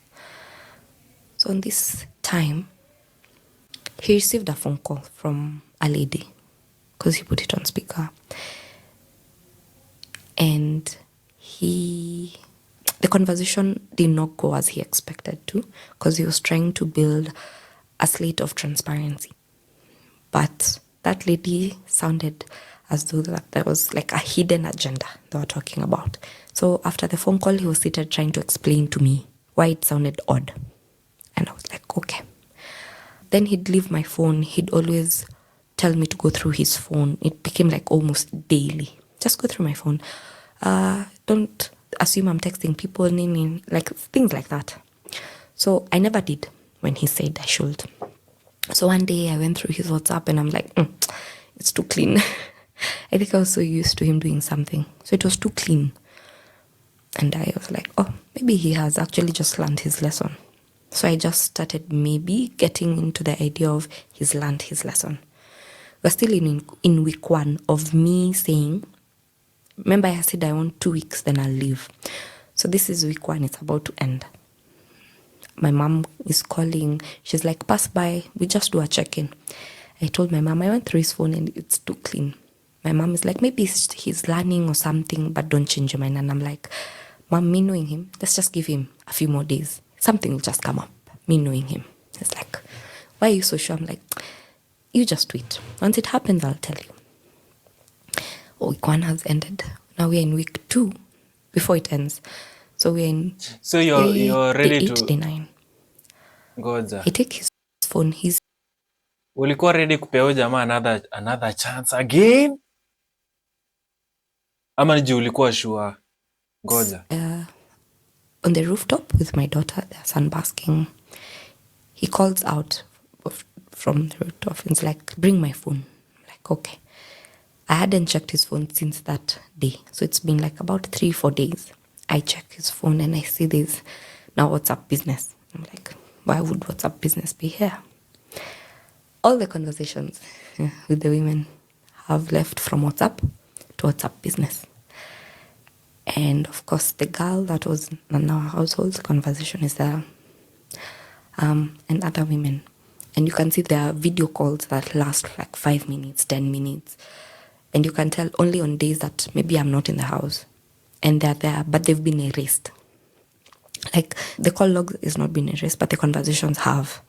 So in this time, he received a phone call from a lady because he put it on speaker. And the conversation did not go as he expected to because he was trying to build a slate of transparency. But that lady sounded as though that there was like a hidden agenda they were talking about. So after the phone call, he was seated trying to explain to me why it sounded odd. And I was like, okay. Then he'd leave my phone. He'd always tell me to go through his phone. It became like almost daily. Just go through my phone. Don't assume I'm texting people, like things like that. So I never did when he said I should. So one day I went through his WhatsApp and I'm like, it's too clean. I think I was so used to him doing something. So it was too clean. And I was like, oh, maybe he has actually just learned his lesson. So I just started maybe getting into the idea of he's learned his lesson. we're still in week 1 of me saying, remember I said I want 2 weeks, then I'll leave. So this is week 1, it's about to end. My mom is calling. She's like, pass by, we just do a check-in. I told my mom, I went through his phone and it's too clean. My mom is like, maybe he's learning or something, but don't change your mind. And I'm like, Mom, me knowing him, let's just give him a few more days. Something will just come up, me knowing him. It's like, why are you so sure? I'm like, you just wait. Once it happens, I'll tell you. Week 1 has ended. Now we're in week 2 before it ends. So we're in So you're ready day to 8, day 9. Ngoja. He take his phone. Ulikuwa ready kupea jamaa another chance again? Ama ni juu ulikuwa sure? Ngoja. On the rooftop with my daughter. They're sunbasking. He calls out from the rooftop and is like, bring my phone. I'm like, okay. I hadn't checked his phone since that day. So it's been like about 3-4 days. I check his phone and I see this now WhatsApp business. I'm like, why would WhatsApp business be here? All the conversations with the women have left from WhatsApp to WhatsApp business. And of course, the girl that was in our household conversation is there, and other women. And you can see there are video calls that last like 5 minutes, 10 minutes. And you can tell only on days that maybe I'm not in the house. And they're there, but they've been erased. Like, the call log is not been erased, but the conversations have.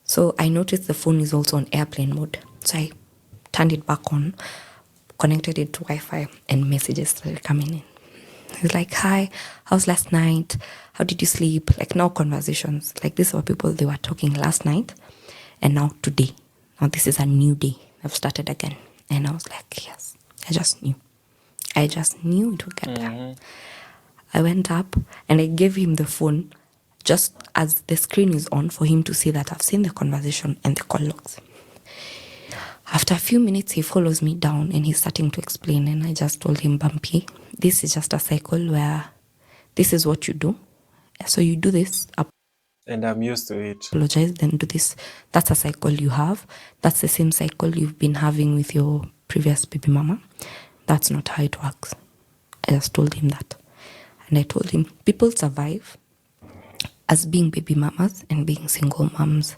So I noticed the phone is also on airplane mode. So I turned it back on, connected it to Wi-Fi, and messages started coming in. It's like, hi, how's last night? How did you sleep? Like, now conversations. Like, these were people, they were talking last night, and now today. Now this is a new day. I've started again. And I was like, yes, I just knew. I just knew it would get there. I went up and I gave him the phone just as the screen is on for him to see that I've seen the conversation and the call logs. After a few minutes, he follows me down and he's starting to explain. And I just told him, Bumpy, this is just a cycle where this is what you do. So you do this, And I'm used to it. apologize, then do this. That's a cycle you have. That's the same cycle you've been having with your previous baby mama. That's not how it works. I just told him that. And I told him, people survive as being baby mamas and being single moms.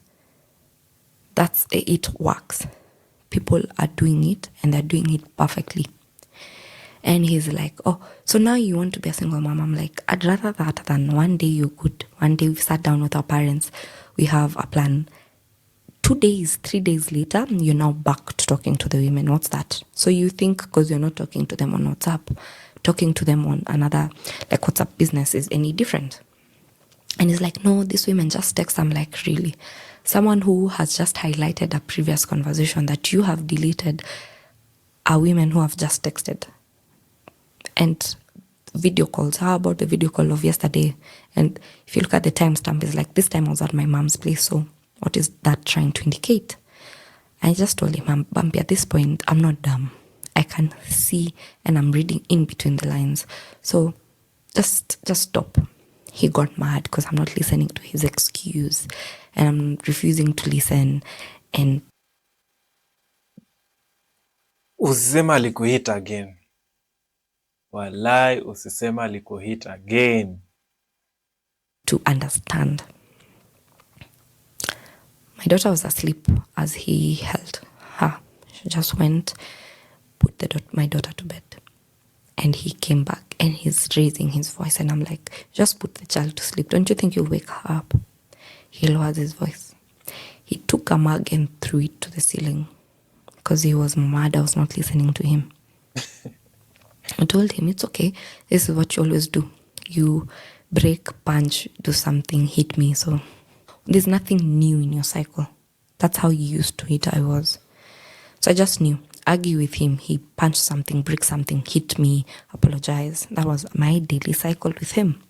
That's it works. People are doing it and they're doing it perfectly. And he's like, oh, so now you want to be a single mom? I'm like, I'd rather that than one day you're good. One day we've sat down with our parents. We have a plan. 2 days, 3 days later, you're now back to talking to the women. What's that? So you think because you're not talking to them on WhatsApp, talking to them on another, like WhatsApp business is any different? And he's like, no, these women just text. I'm like, really? Someone who has just highlighted a previous conversation that you have deleted are women who have just texted. And video calls, how about the video call of yesterday? And if you look at the timestamp, it's like, this time I was at my mom's place. So what is that trying to indicate? I just told him, Bumpy, at this point, I'm not dumb. I can see and I'm reading in between the lines. So just stop. He got mad because I'm not listening to his excuse and I'm refusing to listen. And Usisema alikuhit again. Walai, usisema alikuhit again. to understand. My daughter was asleep as he held her. She just went, put my daughter to bed. And he came back and he's raising his voice. And I'm like, just put the child to sleep. Don't you think you'll wake her up? He lowers his voice. He took a mug and threw it to the ceiling because he was mad I was not listening to him. I told him, it's okay. This is what you always do. You break, punch, do something, hit me. So there's nothing new in your cycle. That's how used to it I was. So I just knew. Argue with him. He punched something, break something, hit me, apologize. That was my daily cycle with him.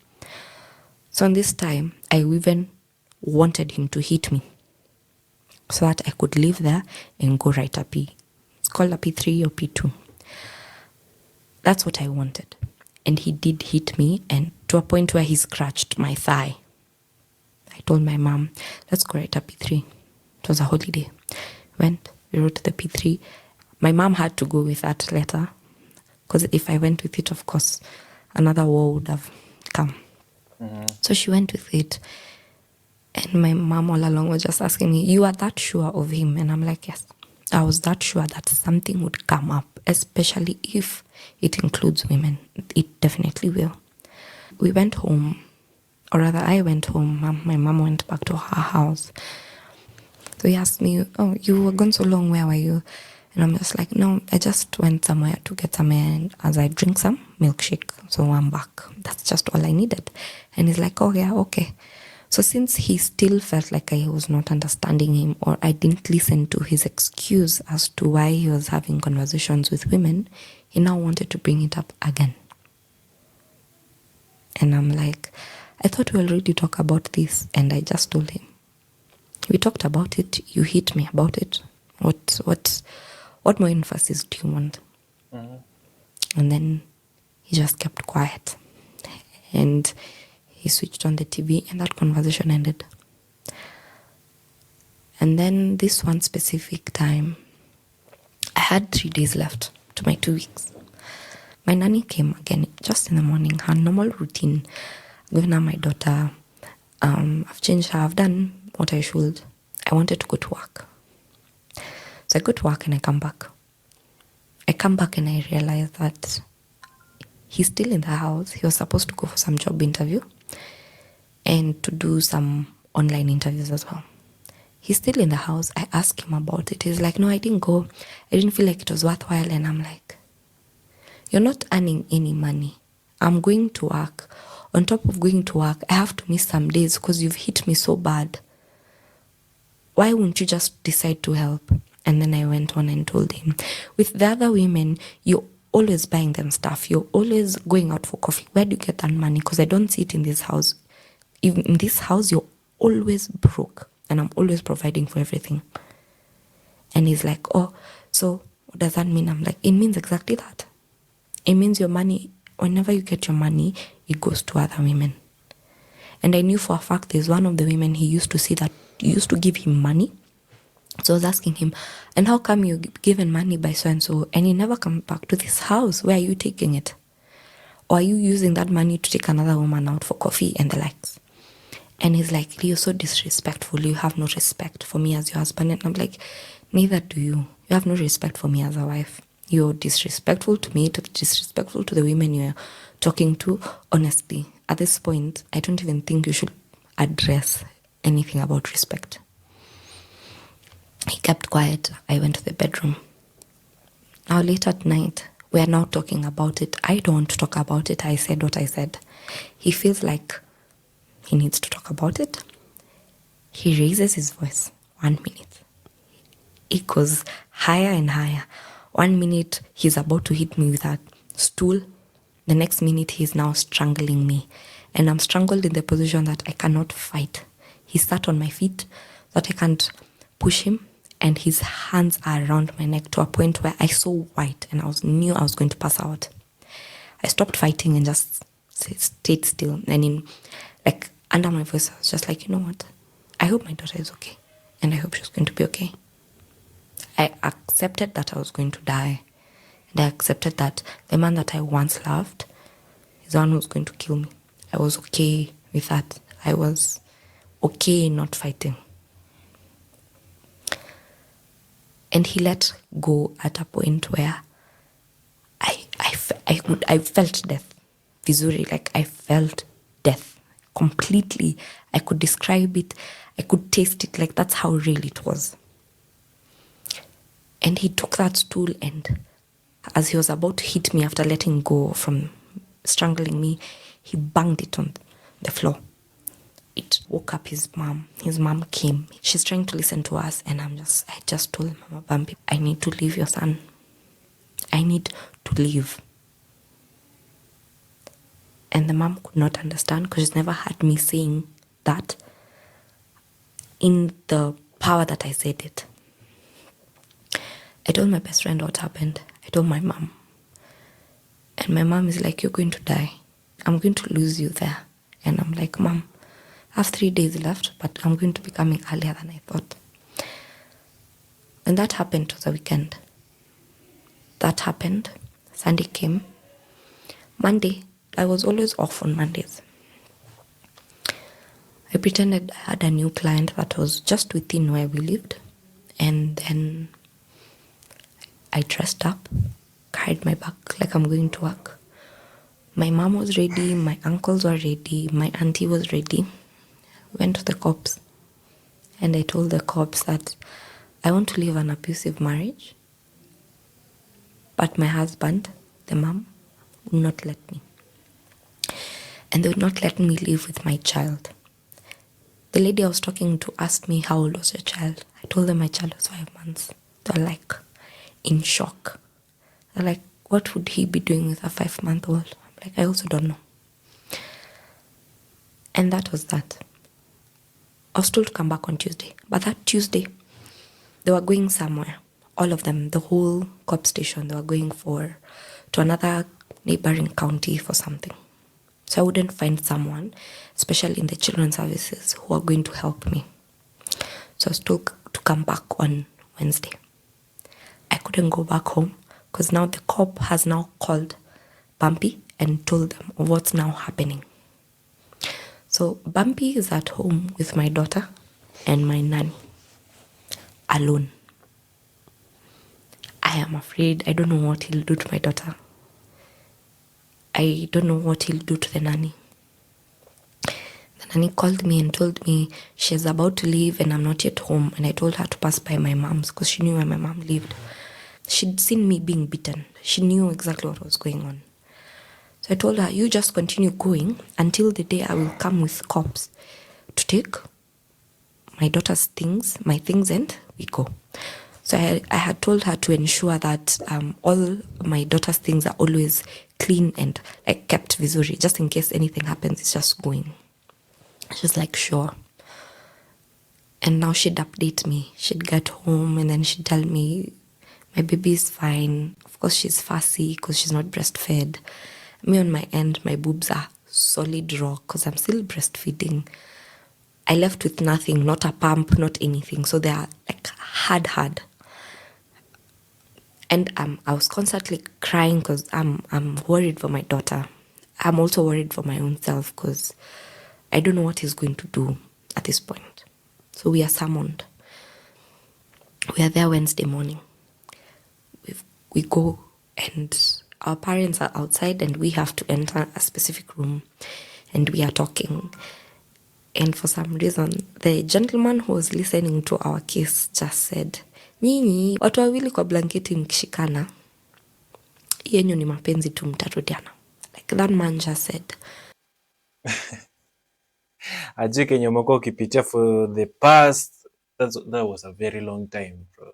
So in this time, I even wanted him to hit me so that I could live there and go write a P. It's called a P3 or P2. That's what I wanted. And he did hit me, and to a point where he scratched my thigh. I told my mom, let's go write a P3. It was a holiday. Went, We wrote the P3. My mom had to go with that letter because if I went with it, of course, another war would have come. So she went with it. And my mom all along was just asking me, you are that sure of him? And I'm like, yes. I was that sure that something would come up, especially if it includes women. It definitely will. We went home, or rather I went home. My mom went back to her house. So he asked me, oh, you were gone so long, where were you? And I'm just like, no, I just went somewhere to get some air, and as I drink some milkshake, so I'm back. That's just all I needed. And he's like, oh yeah, okay. So since he still felt like I was not understanding him, or I didn't listen to his excuse as to why he was having conversations with women, he now wanted to bring it up again. And I'm like, I thought we already talked about this. And I just told him, we talked about it, you hit me about it. What more emphasis do you want? And then he just kept quiet. And he switched on the TV, and that conversation ended. And then this one specific time, I had 3 days left to my 2 weeks. My nanny came again just in the morning, her normal routine. Given her my daughter, I've changed her, I've done what I should. I wanted to go to work. So I go to work and I come back. I come back and I realize that he's still in the house. He was supposed to go for some job interview and to do some online interviews as well. He's still in the house. I asked him about it. He's like, no, I didn't go. I didn't feel like it was worthwhile. And I'm like, you're not earning any money. I'm going to work. On top of going to work, I have to miss some days because you've hit me so bad. Why wouldn't you just decide to help? And then I went on and told him, with the other women, you're always buying them stuff. You're always going out for coffee. Where do you get that money? Because I don't see it in this house. Even in this house, you're always broke. And I'm always providing for everything. And he's like, oh, so what does that mean? I'm like, it means exactly that. It means your money, whenever you get your money, it goes to other women. And I knew for a fact there's one of the women he used to see that used to give him money. So I was asking him, and how come you given money by so-and-so and he never come back to this house? Where are you taking it? Or are you using that money to take another woman out for coffee and the likes? And he's like, you're so disrespectful. You have no respect for me as your husband. And I'm like, neither do you. You have no respect for me as a wife. You're disrespectful to me, disrespectful to the women you're talking to. Honestly, at this point, I don't even think you should address anything about respect. He kept quiet. I went to the bedroom. Now late at night, we are now talking about it. I don't want to talk about it. I said what I said. He feels like he needs to talk about it. He raises his voice 1 minute. It goes higher and higher. 1 minute, he's about to hit me with a stool. The next minute, he's now strangling me. And I'm strangled in the position that I cannot fight. He sat on my feet so that I can't push him. And his hands are around my neck to a point where I saw white and knew I was going to pass out. I stopped fighting and just stayed still. And under my voice, I was just like, you know what? I hope my daughter is okay. And I hope she's going to be okay. I accepted that I was going to die. And I accepted that the man that I once loved is the one who's going to kill me. I was okay with that. I was okay not fighting. And he let go at a point where I felt death. Visually, like I felt death completely. I could describe it. I could taste it. Like that's how real it was. And he took that stool and as he was about to hit me after letting go from strangling me, he banged it on the floor. It woke up his mom. His mom came. She's trying to listen to us and I just told Mama Bumpy, I need to leave your son. I need to leave. And the mom could not understand because she's never heard me saying that in the power that I said it. I told my best friend what happened. I told my mom. And my mom is like, you're going to die. I'm going to lose you there. And I'm like, Mom, I have 3 days left, but I'm going to be coming earlier than I thought. And that happened to the weekend. That happened. Sunday came. Monday, I was always off on Mondays. I pretended I had a new client that was just within where we lived. And then I dressed up, carried my bag like I'm going to work. My mom was ready, my uncles were ready, my auntie was ready. Went to the cops. And I told the cops that I want to leave an abusive marriage. But my husband, the mom, would not let me. And they would not let me live with my child. The lady I was talking to asked me, how old was your child? I told them my child was 5 months. They were like, in shock. They're like, what would he be doing with a 5-month-old? I'm like, I also don't know. And that was that. I was told to come back on Tuesday. But that Tuesday, they were going somewhere. All of them, the whole cop station, they were going to another neighboring county for something. So I wouldn't find someone, especially in the children's services, who are going to help me. So I was told to come back on Wednesday. I couldn't go back home because now the cop has now called Bumpy and told them of what's now happening. So Bumpy is at home with my daughter and my nanny, alone. I am afraid. I don't know what he'll do to my daughter. I don't know what he'll do to the nanny. The nanny called me and told me she's about to leave and I'm not yet home. And I told her to pass by my mom's because she knew where my mom lived. She'd seen me being beaten. She knew exactly what was going on. So I told her, you just continue going until the day I will come with cops to take my daughter's things, my things, and we go. So I had told her to ensure that all my daughter's things are always clean and like kept visori, just in case anything happens, it's just going. She's like, sure. And now she'd update me. She'd get home and then she'd tell me, my baby is fine. Of course, she's fussy because she's not breastfed. Me on my end, my boobs are solid rock because I'm still breastfeeding. I left with nothing, not a pump, not anything. So they are like hard. And I was constantly crying because I'm worried for my daughter. I'm also worried for my own self because I don't know what he's going to do at this point. So we are summoned. We are there Wednesday morning. We go and our parents are outside and we have to enter a specific room and we are talking. And for some reason, the gentleman who was listening to our case just said, nyinyi watu wawili kwa blanketi mkishikana, yenyu ni mapenzi tu mtarudiana. Like that man just said. Ajui kenye umekuwa ukipitia for the past, that was a very long time, bro.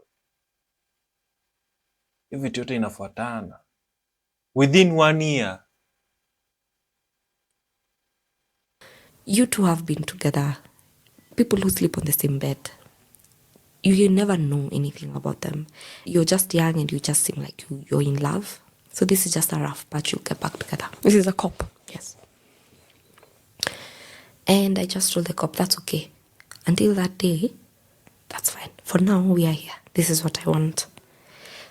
Hivi vitu yote inafuatana within 1 year. You two have been together. People who sleep on the same bed. You never know anything about them. You're just young and you just seem like you're in love. So this is just a rough patch. You'll get back together. This is a cop. Yes. And I just told the cop, that's okay. Until that day, that's fine. For now, we are here. This is what I want.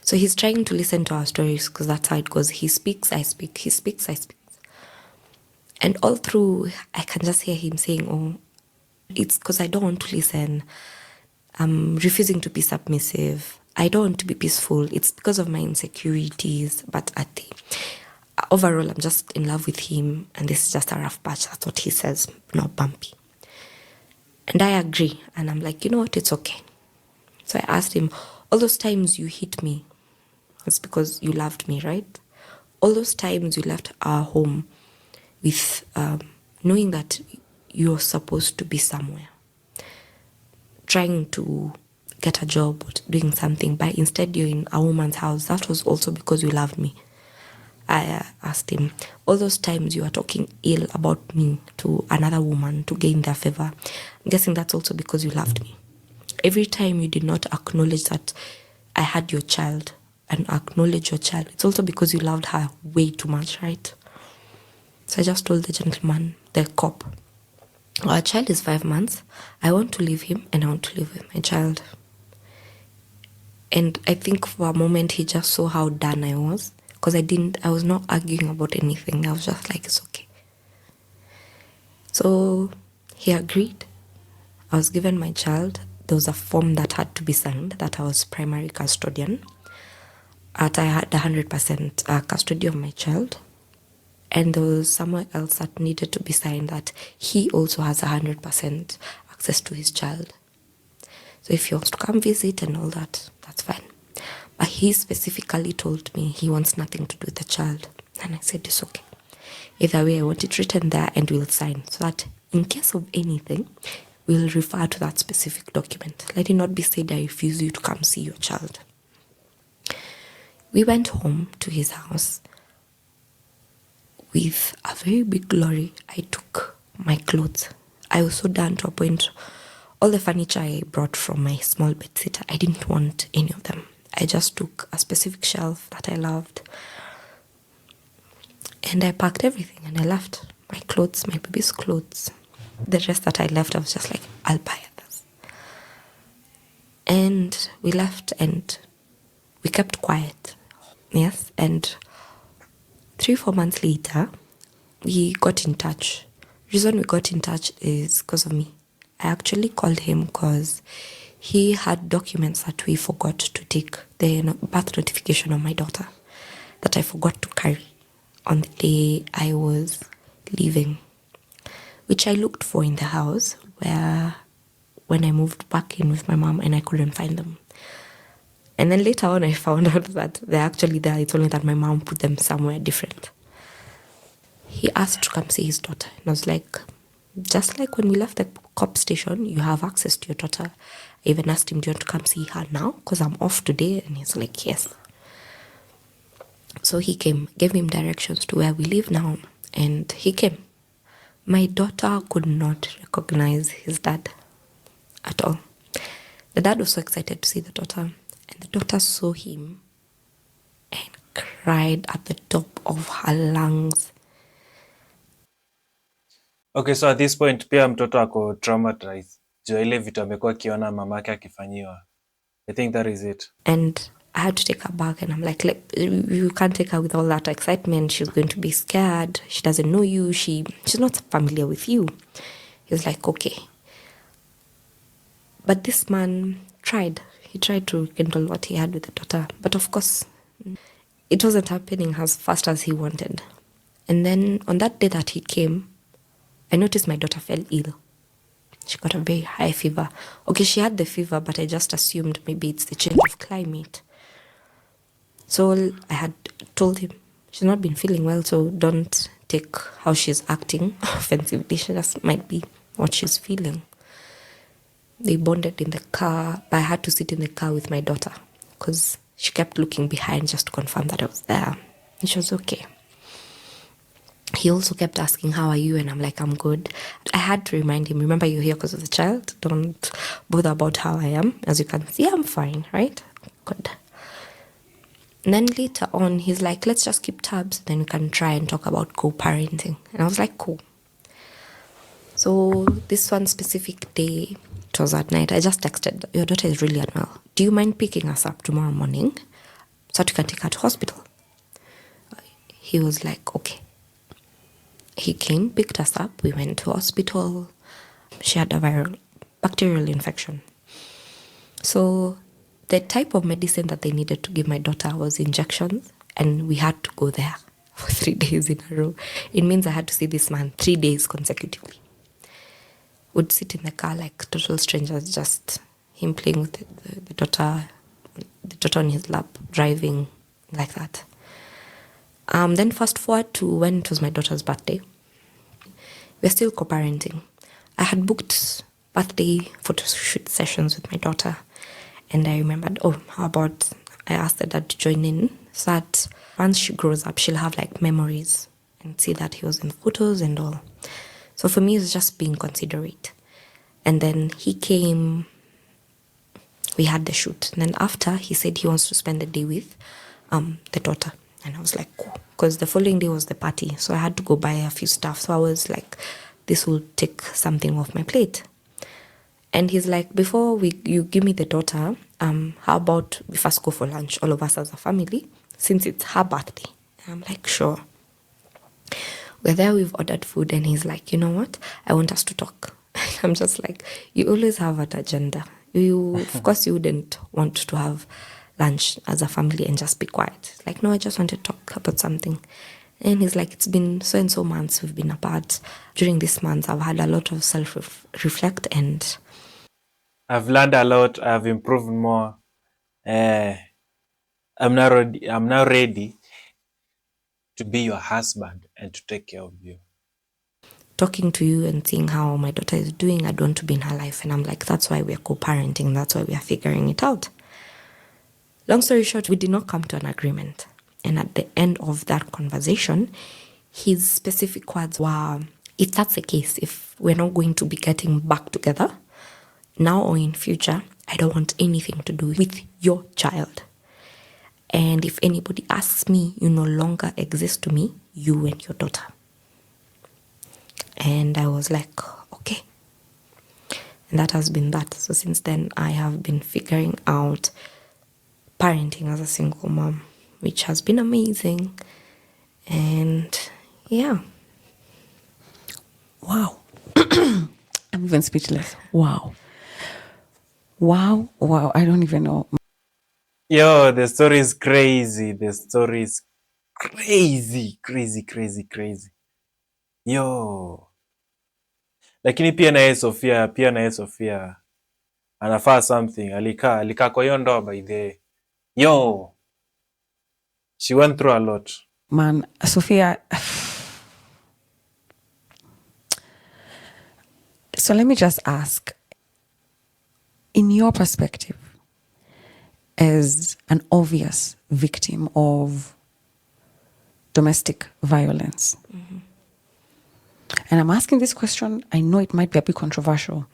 So he's trying to listen to our stories because that's how it goes. He speaks, I speak. He speaks, I speak. And all through, I can just hear him saying, oh, it's because I don't want to listen. I'm refusing to be submissive. I don't want to be peaceful. It's because of my insecurities. But overall, I'm just in love with him. And this is just a rough patch. That's what he says, not Bumpy. And I agree. And I'm like, you know what? It's okay. So I asked him, all those times you hit me, it's because you loved me, right? All those times you left our home with knowing that you're supposed to be somewhere, trying to get a job or doing something, but instead you're in a woman's house. That was also because you loved me. I asked him, all those times you were talking ill about me to another woman to gain their favor, I'm guessing that's also because you loved me. Every time you did not acknowledge that I had your child and acknowledge your child, it's also because you loved her way too much, right? So I just told the gentleman, the cop, our child is 5 months. I want to leave him and I want to live with my child. And I think for a moment he just saw how done I was. Because I was not arguing about anything. I was just like, it's okay. So he agreed. I was given my child. There was a form that had to be signed that I was primary custodian. That I had 100% custody of my child. And there was somewhere else that needed to be signed that he also has 100% access to his child. So if he wants to come visit and all that, that's fine. But he specifically told me he wants nothing to do with the child. And I said, it's okay. Either way, I want it written there and we'll sign. So that in case of anything, we'll refer to that specific document. Let it not be said, I refuse you to come see your child. We went home to his house. With a very big lorry, I took my clothes. I was so done to a point. All the furniture I brought from my small bedsitter, I didn't want any of them. I just took a specific shelf that I loved. And I packed everything and I left. My clothes, my baby's clothes. The rest that I left, I was just like, I'll buy others. And we left and we kept quiet. Yes, and 3-4 months later, we got in touch. The reason we got in touch is because of me. I actually called him because he had documents that we forgot to take, the birth notification of my daughter, that I forgot to carry on the day I was leaving, which I looked for in the house where when I moved back in with my mom and I couldn't find them. And then later on, I found out that they're actually there. It's only that my mom put them somewhere different. He asked to come see his daughter. And I was like, just like when we left the cop station, you have access to your daughter. I even asked him, do you want to come see her now? Because I'm off today. And he's like, yes. So he came, gave him directions to where we live now. And he came. My daughter could not recognize his dad at all. The dad was so excited to see the daughter. And the daughter saw him and cried at the top of her lungs. Okay, so at this point pia mtoto ako traumatized. Juu ya ile vitu amekuwa akiona mamake akifanyiwa. I think that is it. And I had to take her back and I'm like, you can't take her with all that excitement. She's going to be scared. She doesn't know you. She's not familiar with you. He was like, okay. But this man tried. He tried to rekindle what he had with the daughter. But of course, it wasn't happening as fast as he wanted. And then on that day that he came, I noticed my daughter fell ill. She got a very high fever. Okay, she had the fever, but I just assumed maybe it's the change of climate. So I had told him, she's not been feeling well, so don't take how she's acting offensively. She just might be what she's feeling. They bonded in the car, but I had to sit in the car with my daughter because she kept looking behind just to confirm that I was there. And she was okay. He also kept asking, how are you? And I'm like, I'm good. I had to remind him, remember you're here because of the child. Don't bother about how I am. As you can see, I'm fine, right? Good. And then later on, he's like, let's just keep tabs. Then we can try and talk about co-parenting. And I was like, cool. So this one specific day, it was at night, I just texted, your daughter is really unwell. Do you mind picking us up tomorrow morning so that you can take her to hospital? He was like, okay. He came, picked us up. We went to hospital. She had a bacterial infection. So the type of medicine that they needed to give my daughter was injections. And we had to go there for 3 days in a row. It means I had to see this man 3 days consecutively. Would sit in the car like total strangers, just him playing with the daughter on his lap, driving like that. Then fast forward to when it was my daughter's birthday. We're still co-parenting. I had booked birthday photo shoot sessions with my daughter. And I remembered, how about I asked her dad to join in so that once she grows up, she'll have like memories and see that he was in the photos and all. So for me, it's just being considerate. And then he came, we had the shoot. And then after, he said he wants to spend the day with the daughter. And I was like, cool. Because the following day was the party. So I had to go buy a few stuff. So I was like, this will take something off my plate. And he's like, before you give me the daughter, how about we first go for lunch, all of us as a family, since it's her birthday? And I'm like, sure. We're there, we've ordered food, and he's like, you know what? I want us to talk. I'm just like, you always have an agenda. Of course, you wouldn't want to have lunch as a family and just be quiet. Like, no, I just want to talk about something. And he's like, it's been so and so months we've been apart. During this month, I've had a lot of self-reflect, and I've learned a lot. I've improved more. I'm now ready to be your husband and to take care of you. talking to you and seeing how my daughter is doing, I'd want to be in her life. And I'm like, that's why we're co-parenting. That's why we are figuring it out. Long story short, we did not come to an agreement. And at the end of that conversation, his specific words were, if that's the case, if we're not going to be getting back together, now or in future, I don't want anything to do with your child. And if anybody asks me, you no longer exist to me, you and your daughter. And I was like, okay. And that has been that. So since then, I have been figuring out parenting as a single mom, which has been amazing. And yeah. Wow. I'm even speechless. Wow. Wow. Wow. I don't even know. Yo, the story is crazy. The story is crazy, crazy, crazy, crazy. Yo. Lakini pia naye Sophia anafaa something. Alikaa kwa hiyo ndoa by the way. Yo. She went through a lot. Man, Sophia. So let me just ask, in your perspective, as an obvious victim of domestic violence, and I'm asking this question, I know it might be a bit controversial,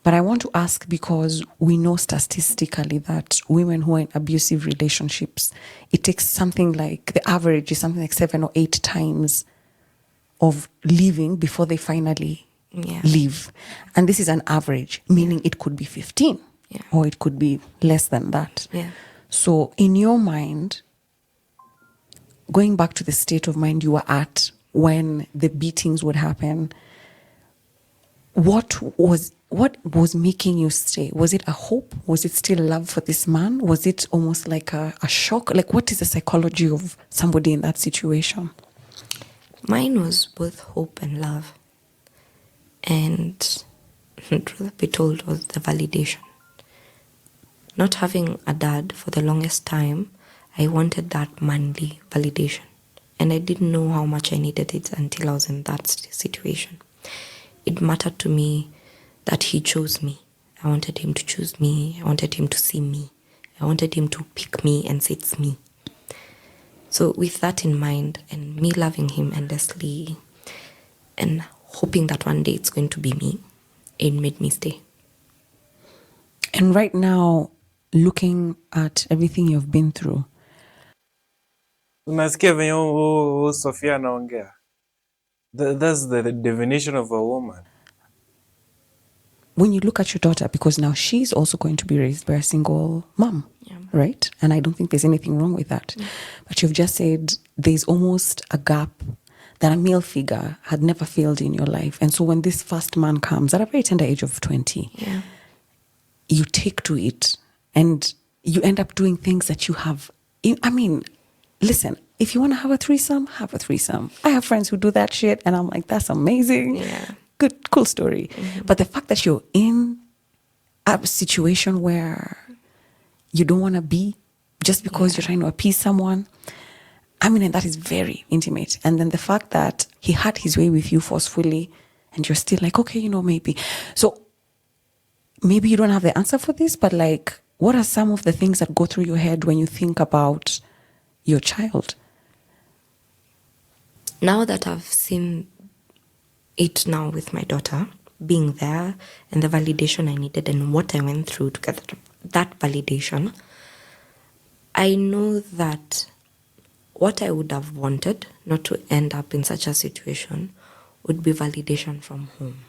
but I want to ask because we know statistically that women who are in abusive relationships, it takes something like, the average is something like 7 or 8 times of leaving before they finally leave. And this is an average, meaning it could be 15 or it could be less than that. Yeah. So in your mind, going back to the state of mind you were at when the beatings would happen, what was making you stay? Was it a hope? Was it still love for this man? Was it almost like a shock? Like, what is the psychology of somebody in that situation? Mine was both hope and love. And truth be told, was the validation. Not having a dad for the longest time, I wanted that manly validation. And I didn't know how much I needed it until I was in that situation. It mattered to me that he chose me. I wanted him to choose me. I wanted him to see me. I wanted him to pick me and say it's me. So with that in mind, and me loving him endlessly, and hoping that one day it's going to be me, it made me stay. And right now, looking at everything you've been through, Unasikia venye Sophia anaongea. That's the definition of a woman. when you look at your daughter, because now she's also going to be raised by a single mom, right? And I don't think there's anything wrong with that. But you've just said there's almost a gap that a male figure had never filled in your life. And so when this first man comes at a very tender age of 20, you take to it and you end up doing things that you have. I mean, listen, if you want to have a threesome, have a threesome. I have friends who do that shit and I'm like, that's amazing. Yeah. Good, cool story. But the fact that you're in a situation where you don't want to be just because you're trying to appease someone, I mean, and that is very intimate. And then the fact that he had his way with you forcefully and you're still like, okay, maybe. So maybe you don't have the answer for this, but like, what are some of the things that go through your head when you think about your child? Now that I've seen it now with my daughter, being there and the validation I needed and what I went through to get that validation, I know that what I would have wanted not to end up in such a situation would be validation from home.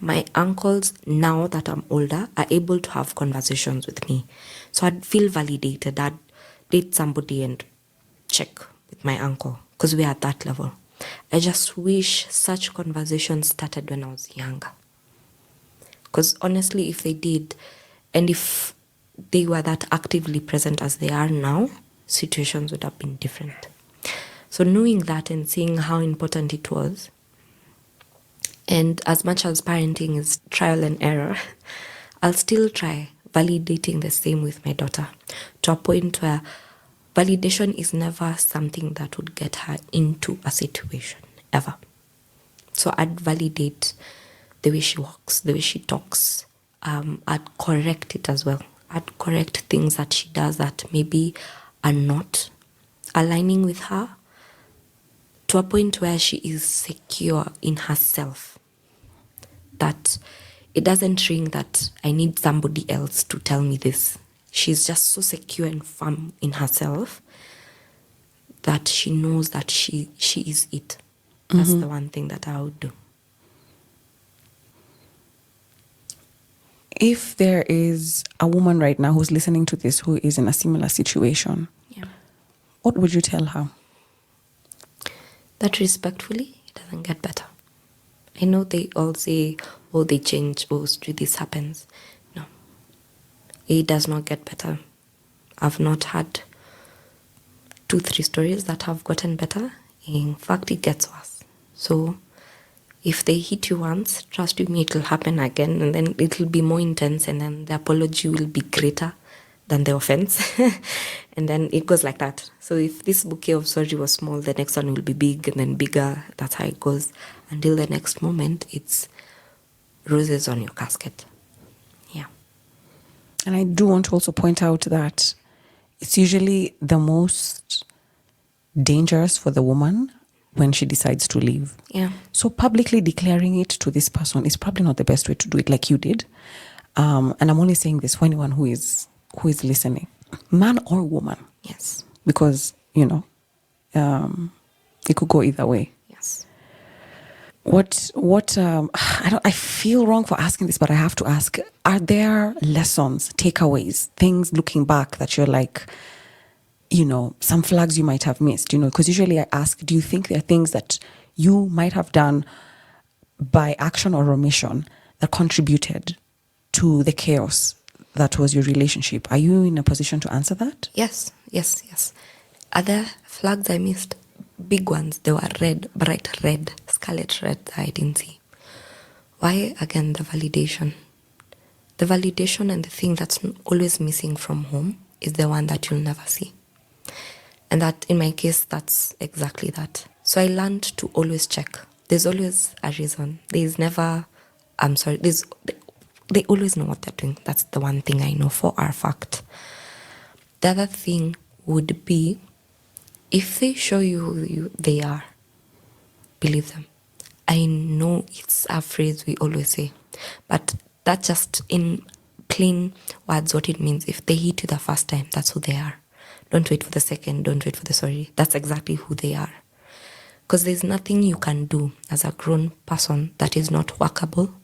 My uncles, now that I'm older, are able to have conversations with me. So I'd feel validated. I'd date somebody and check with my uncle because we're at that level. I just wish such conversations started when I was younger. Because honestly, if they did, and if they were that actively present as they are now, situations would have been different. So knowing that and seeing how important it was, and as much as parenting is trial and error, I'll still try validating the same with my daughter to a point where validation is never something that would get her into a situation, ever. So I'd validate the way she walks, the way she talks. I'd correct it as well. I'd correct things that she does that maybe are not aligning with her, to a point where she is secure in herself. That it doesn't ring that I need somebody else to tell me this. She's just so secure and firm in herself that she knows that she is it. That's the one thing that I would do. If there is a woman right now who's listening to this who is in a similar situation, what would you tell her? That respectfully, it doesn't get better. I know they all say, oh, they change, oh, this happens. No. It does not get better. I've not had 2-3 stories that have gotten better. In fact, it gets worse. So if they hit you once, trust me, it will happen again, and then it will be more intense, and then the apology will be greater than the offense. And then it goes like that. So if this bouquet of sorry was small, the next one will be big and then bigger. That's how it goes. Until the next moment, it's roses on your casket. Yeah. And I do want to also point out that it's usually the most dangerous for the woman when she decides to leave. Yeah. So publicly declaring it to this person is probably not the best way to do it, like you did. And I'm only saying this for anyone who is listening, man or woman. Yes. Because, it could go either way. Yes. I feel wrong for asking this, but I have to ask, are there lessons, takeaways, things looking back that you're like, some flags you might have missed, because usually I ask, do you think there are things that you might have done by action or omission that contributed to the chaos that was your relationship? Are you in a position to answer that? Yes. Are there flags I missed? Big ones. They were red, bright red, scarlet red that I didn't see. Why? Again, the validation. The validation, and the thing that's always missing from home is the one that you'll never see. And that, in my case, that's exactly that. So I learned to always check. There's always a reason. There's never, I'm sorry, they always know what they're doing. That's the one thing I know for a fact. The other thing would be, if they show you who they are, believe them. I know it's a phrase we always say, but that's just in plain words what it means. If they hit you the first time, that's who they are. Don't wait for the second, don't wait for the sorry. That's exactly who they are. Because there's nothing you can do as a grown person that is not workable,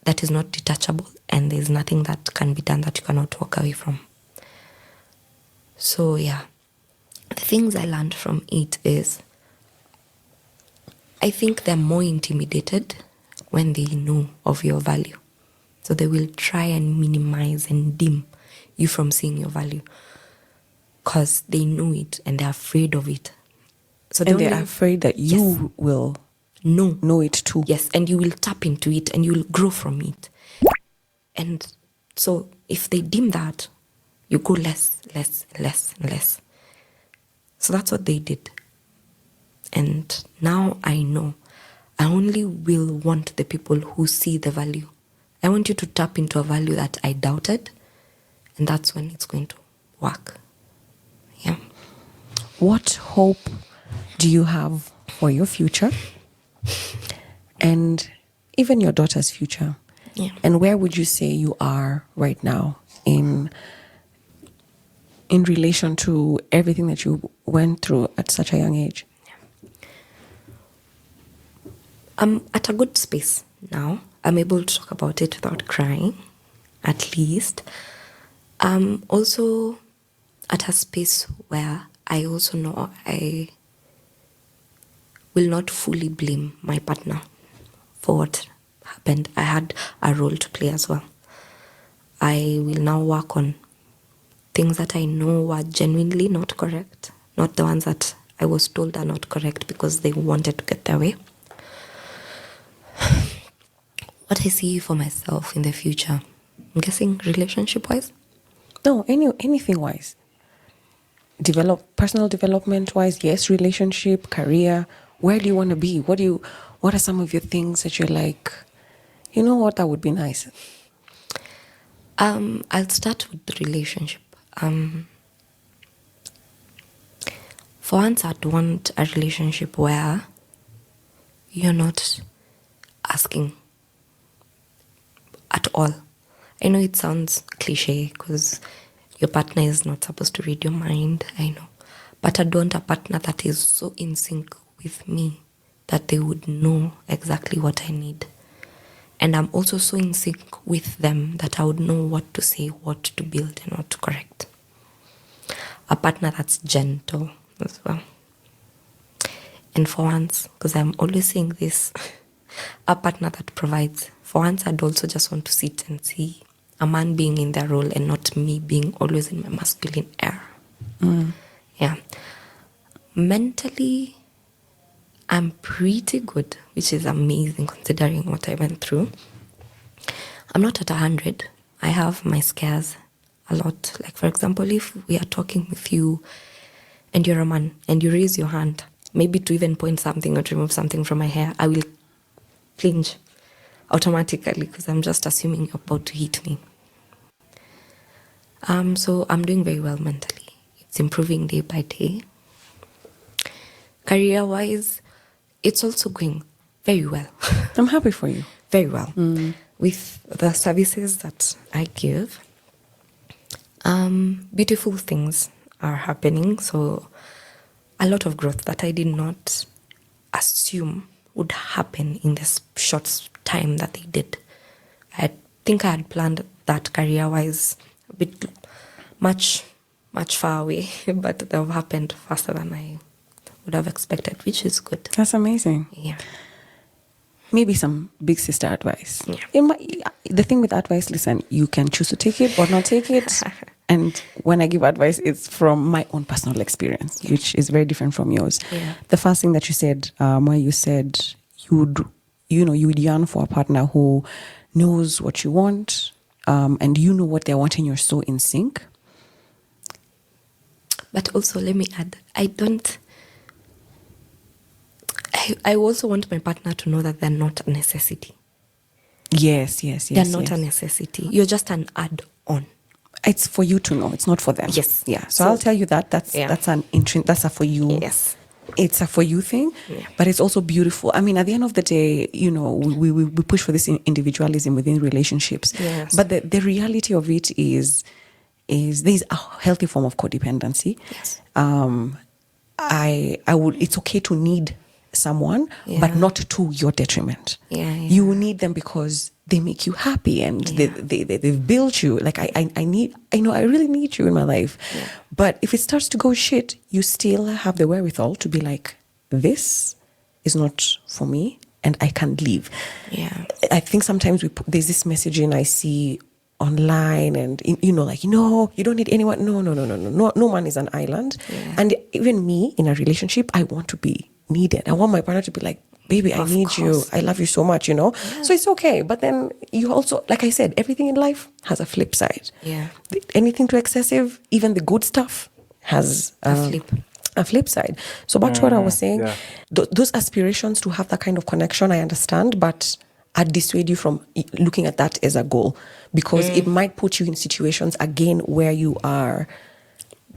that is not detachable, and there's nothing that can be done that you cannot walk away from. So yeah, the things I learned from it is, I think they're more intimidated when they know of your value. So they will try and minimize and dim you from seeing your value because they know it and they're afraid of it. So they're afraid that you will know it too. Yes, and you will tap into it and you will grow from it. And so if they dim that, you go less. So that's what they did. And now I know I only will want the people who see the value. I want you to tap into a value that I doubted, and that's when it's going to work. Yeah. What hope do you have for your future and even your daughter's future? Yeah. And where would you say you are right now in relation to everything that you went through at such a young age? I'm at a good space now. I'm able to talk about it without crying, at least. Also at a space where I also know I will not fully blame my partner for what happened. I had a role to play as well. I will now work on things that I know were genuinely not correct, not the ones that I was told are not correct because they wanted to get their way. What I see for myself in the future, I'm guessing relationship-wise? No, anything wise. Personal development wise, yes, relationship, career. Where do you want to be? What are some of your things that you're like, you know what, that would be nice? I'll start with the relationship. For once, I'd want a relationship where you're not asking at all. I know it sounds cliche because your partner is not supposed to read your mind, I know. But I'd want a partner that is so in sync with me that they would know exactly what I need. And I'm also so in sync with them that I would know what to say, what to build, and what to correct. A partner that's gentle as well. And for once, because I'm always saying this, a partner that provides. For once, I'd also just want to sit and see a man being in their role and not me being always in my masculine air. Yeah. Mentally, I'm pretty good, which is amazing considering what I went through. I'm not at 100. I have my scares a lot. Like, for example, if we are talking with you and you're a man and you raise your hand, maybe to even point something or to remove something from my hair, I will flinch automatically because I'm just assuming you're about to hit me. So I'm doing very well mentally. It's improving day by day. Career-wise, it's also going very well. I'm happy for you. Very well. With the services that I give, beautiful things are happening. So a lot of growth that I did not assume would happen in this short time that they did. I think I had planned that career-wise a bit much far away, but they have happened faster than I would have expected, which is good. That's amazing. Yeah. Maybe some big sister advice. Yeah. The thing with advice, listen, you can choose to take it or not take it. And when I give advice, it's from my own personal experience, which is very different from yours. Yeah. The first thing that you said, where you said you would yearn for a partner who knows what you want, and you know what they're wanting. You're so in sync. But also, let me add, I also want my partner to know that they're not a necessity. Yes. They're not a necessity. You're just an add-on. It's for you to know. It's not for them. Yes. Yeah. So I'll tell you that's a for you. Yes. It's a for you thing, but it's also beautiful. I mean, at the end of the day, we push for this individualism within relationships. Yes. But the reality of it is there's a healthy form of codependency. Yes. It's okay to need someone, but not to your detriment. Yeah. You need them because they make you happy and they've built you. Like I really need you in my life. Yeah. But if it starts to go shit, you still have the wherewithal to be like, this is not for me and I can't leave. Yeah. I think sometimes there's this messaging I see online and you don't need anyone. No man is an island. Yeah. And even me in a relationship, I want to be needed. I want my partner to be like, baby, I need you. I love you so much, Yeah. So it's okay. But then you also, like I said, everything in life has a flip side. Yeah. Anything too excessive, even the good stuff has a flip side. So back to what I was saying, those aspirations to have that kind of connection, I understand, but I'd dissuade you from looking at that as a goal because it might put you in situations again where you are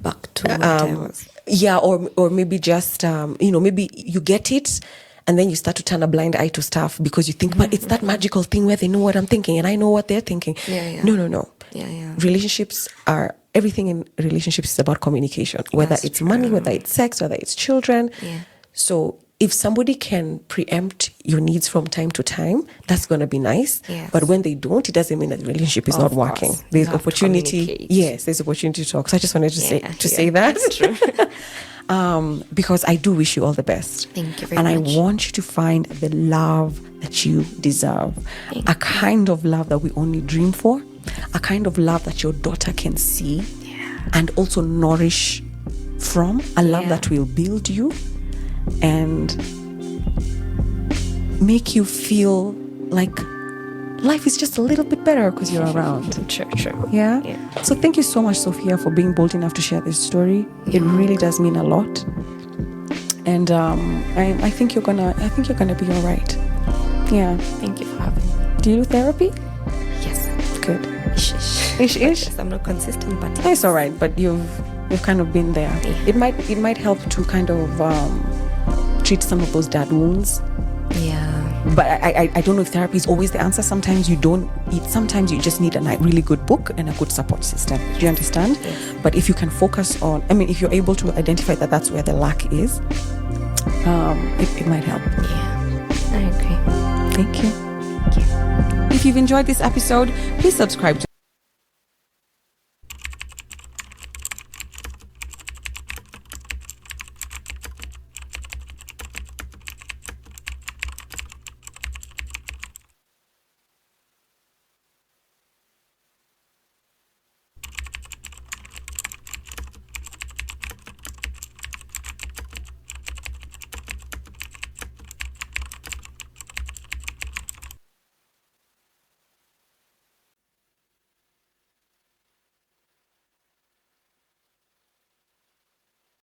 back to what I was. Yeah, or maybe just maybe you get it and then you start to turn a blind eye to stuff because you think, but it's that magical thing where they know what I'm thinking and I know what they're thinking. Yeah. No. Yeah. Everything in relationships is about communication, whether it's money, whether it's sex, whether it's children. Yeah. So if somebody can preempt your needs from time to time, that's going to be nice. Yes. But when they don't, it doesn't mean that the relationship is not Of working. course. There's You have to opportunity. communicate. Yes, there's opportunity to talk. So I just wanted to say that. That's true. Because I do wish you all the best. Thank you very and much. I want you to find the love that you deserve. A kind of love that we only dream for. A kind of love that your daughter can see and also nourish from. A love that will build you and make you feel like life is just a little bit better because you're around. True. Yeah? So thank you so much, Sophia, for being bold enough to share this story. It really does mean a lot. And I think you're gonna be all right. Yeah. Thank you for having me. Do you do therapy? Yes. Good. Ish. Ish. Yes, I'm not consistent, but It's all right, but you've kind of been there. Yeah. It might help to kind of treat some of those dad wounds. yeah. But I don't know if therapy is always the answer. Sometimes you don't. Sometimes you just need a really good book and a good support system. Do you understand? Yes. But if you can focus on, if you're able to identify that that's where the lack is, it might help. Yeah. I agree. Thank you. If you've enjoyed this episode, please subscribe to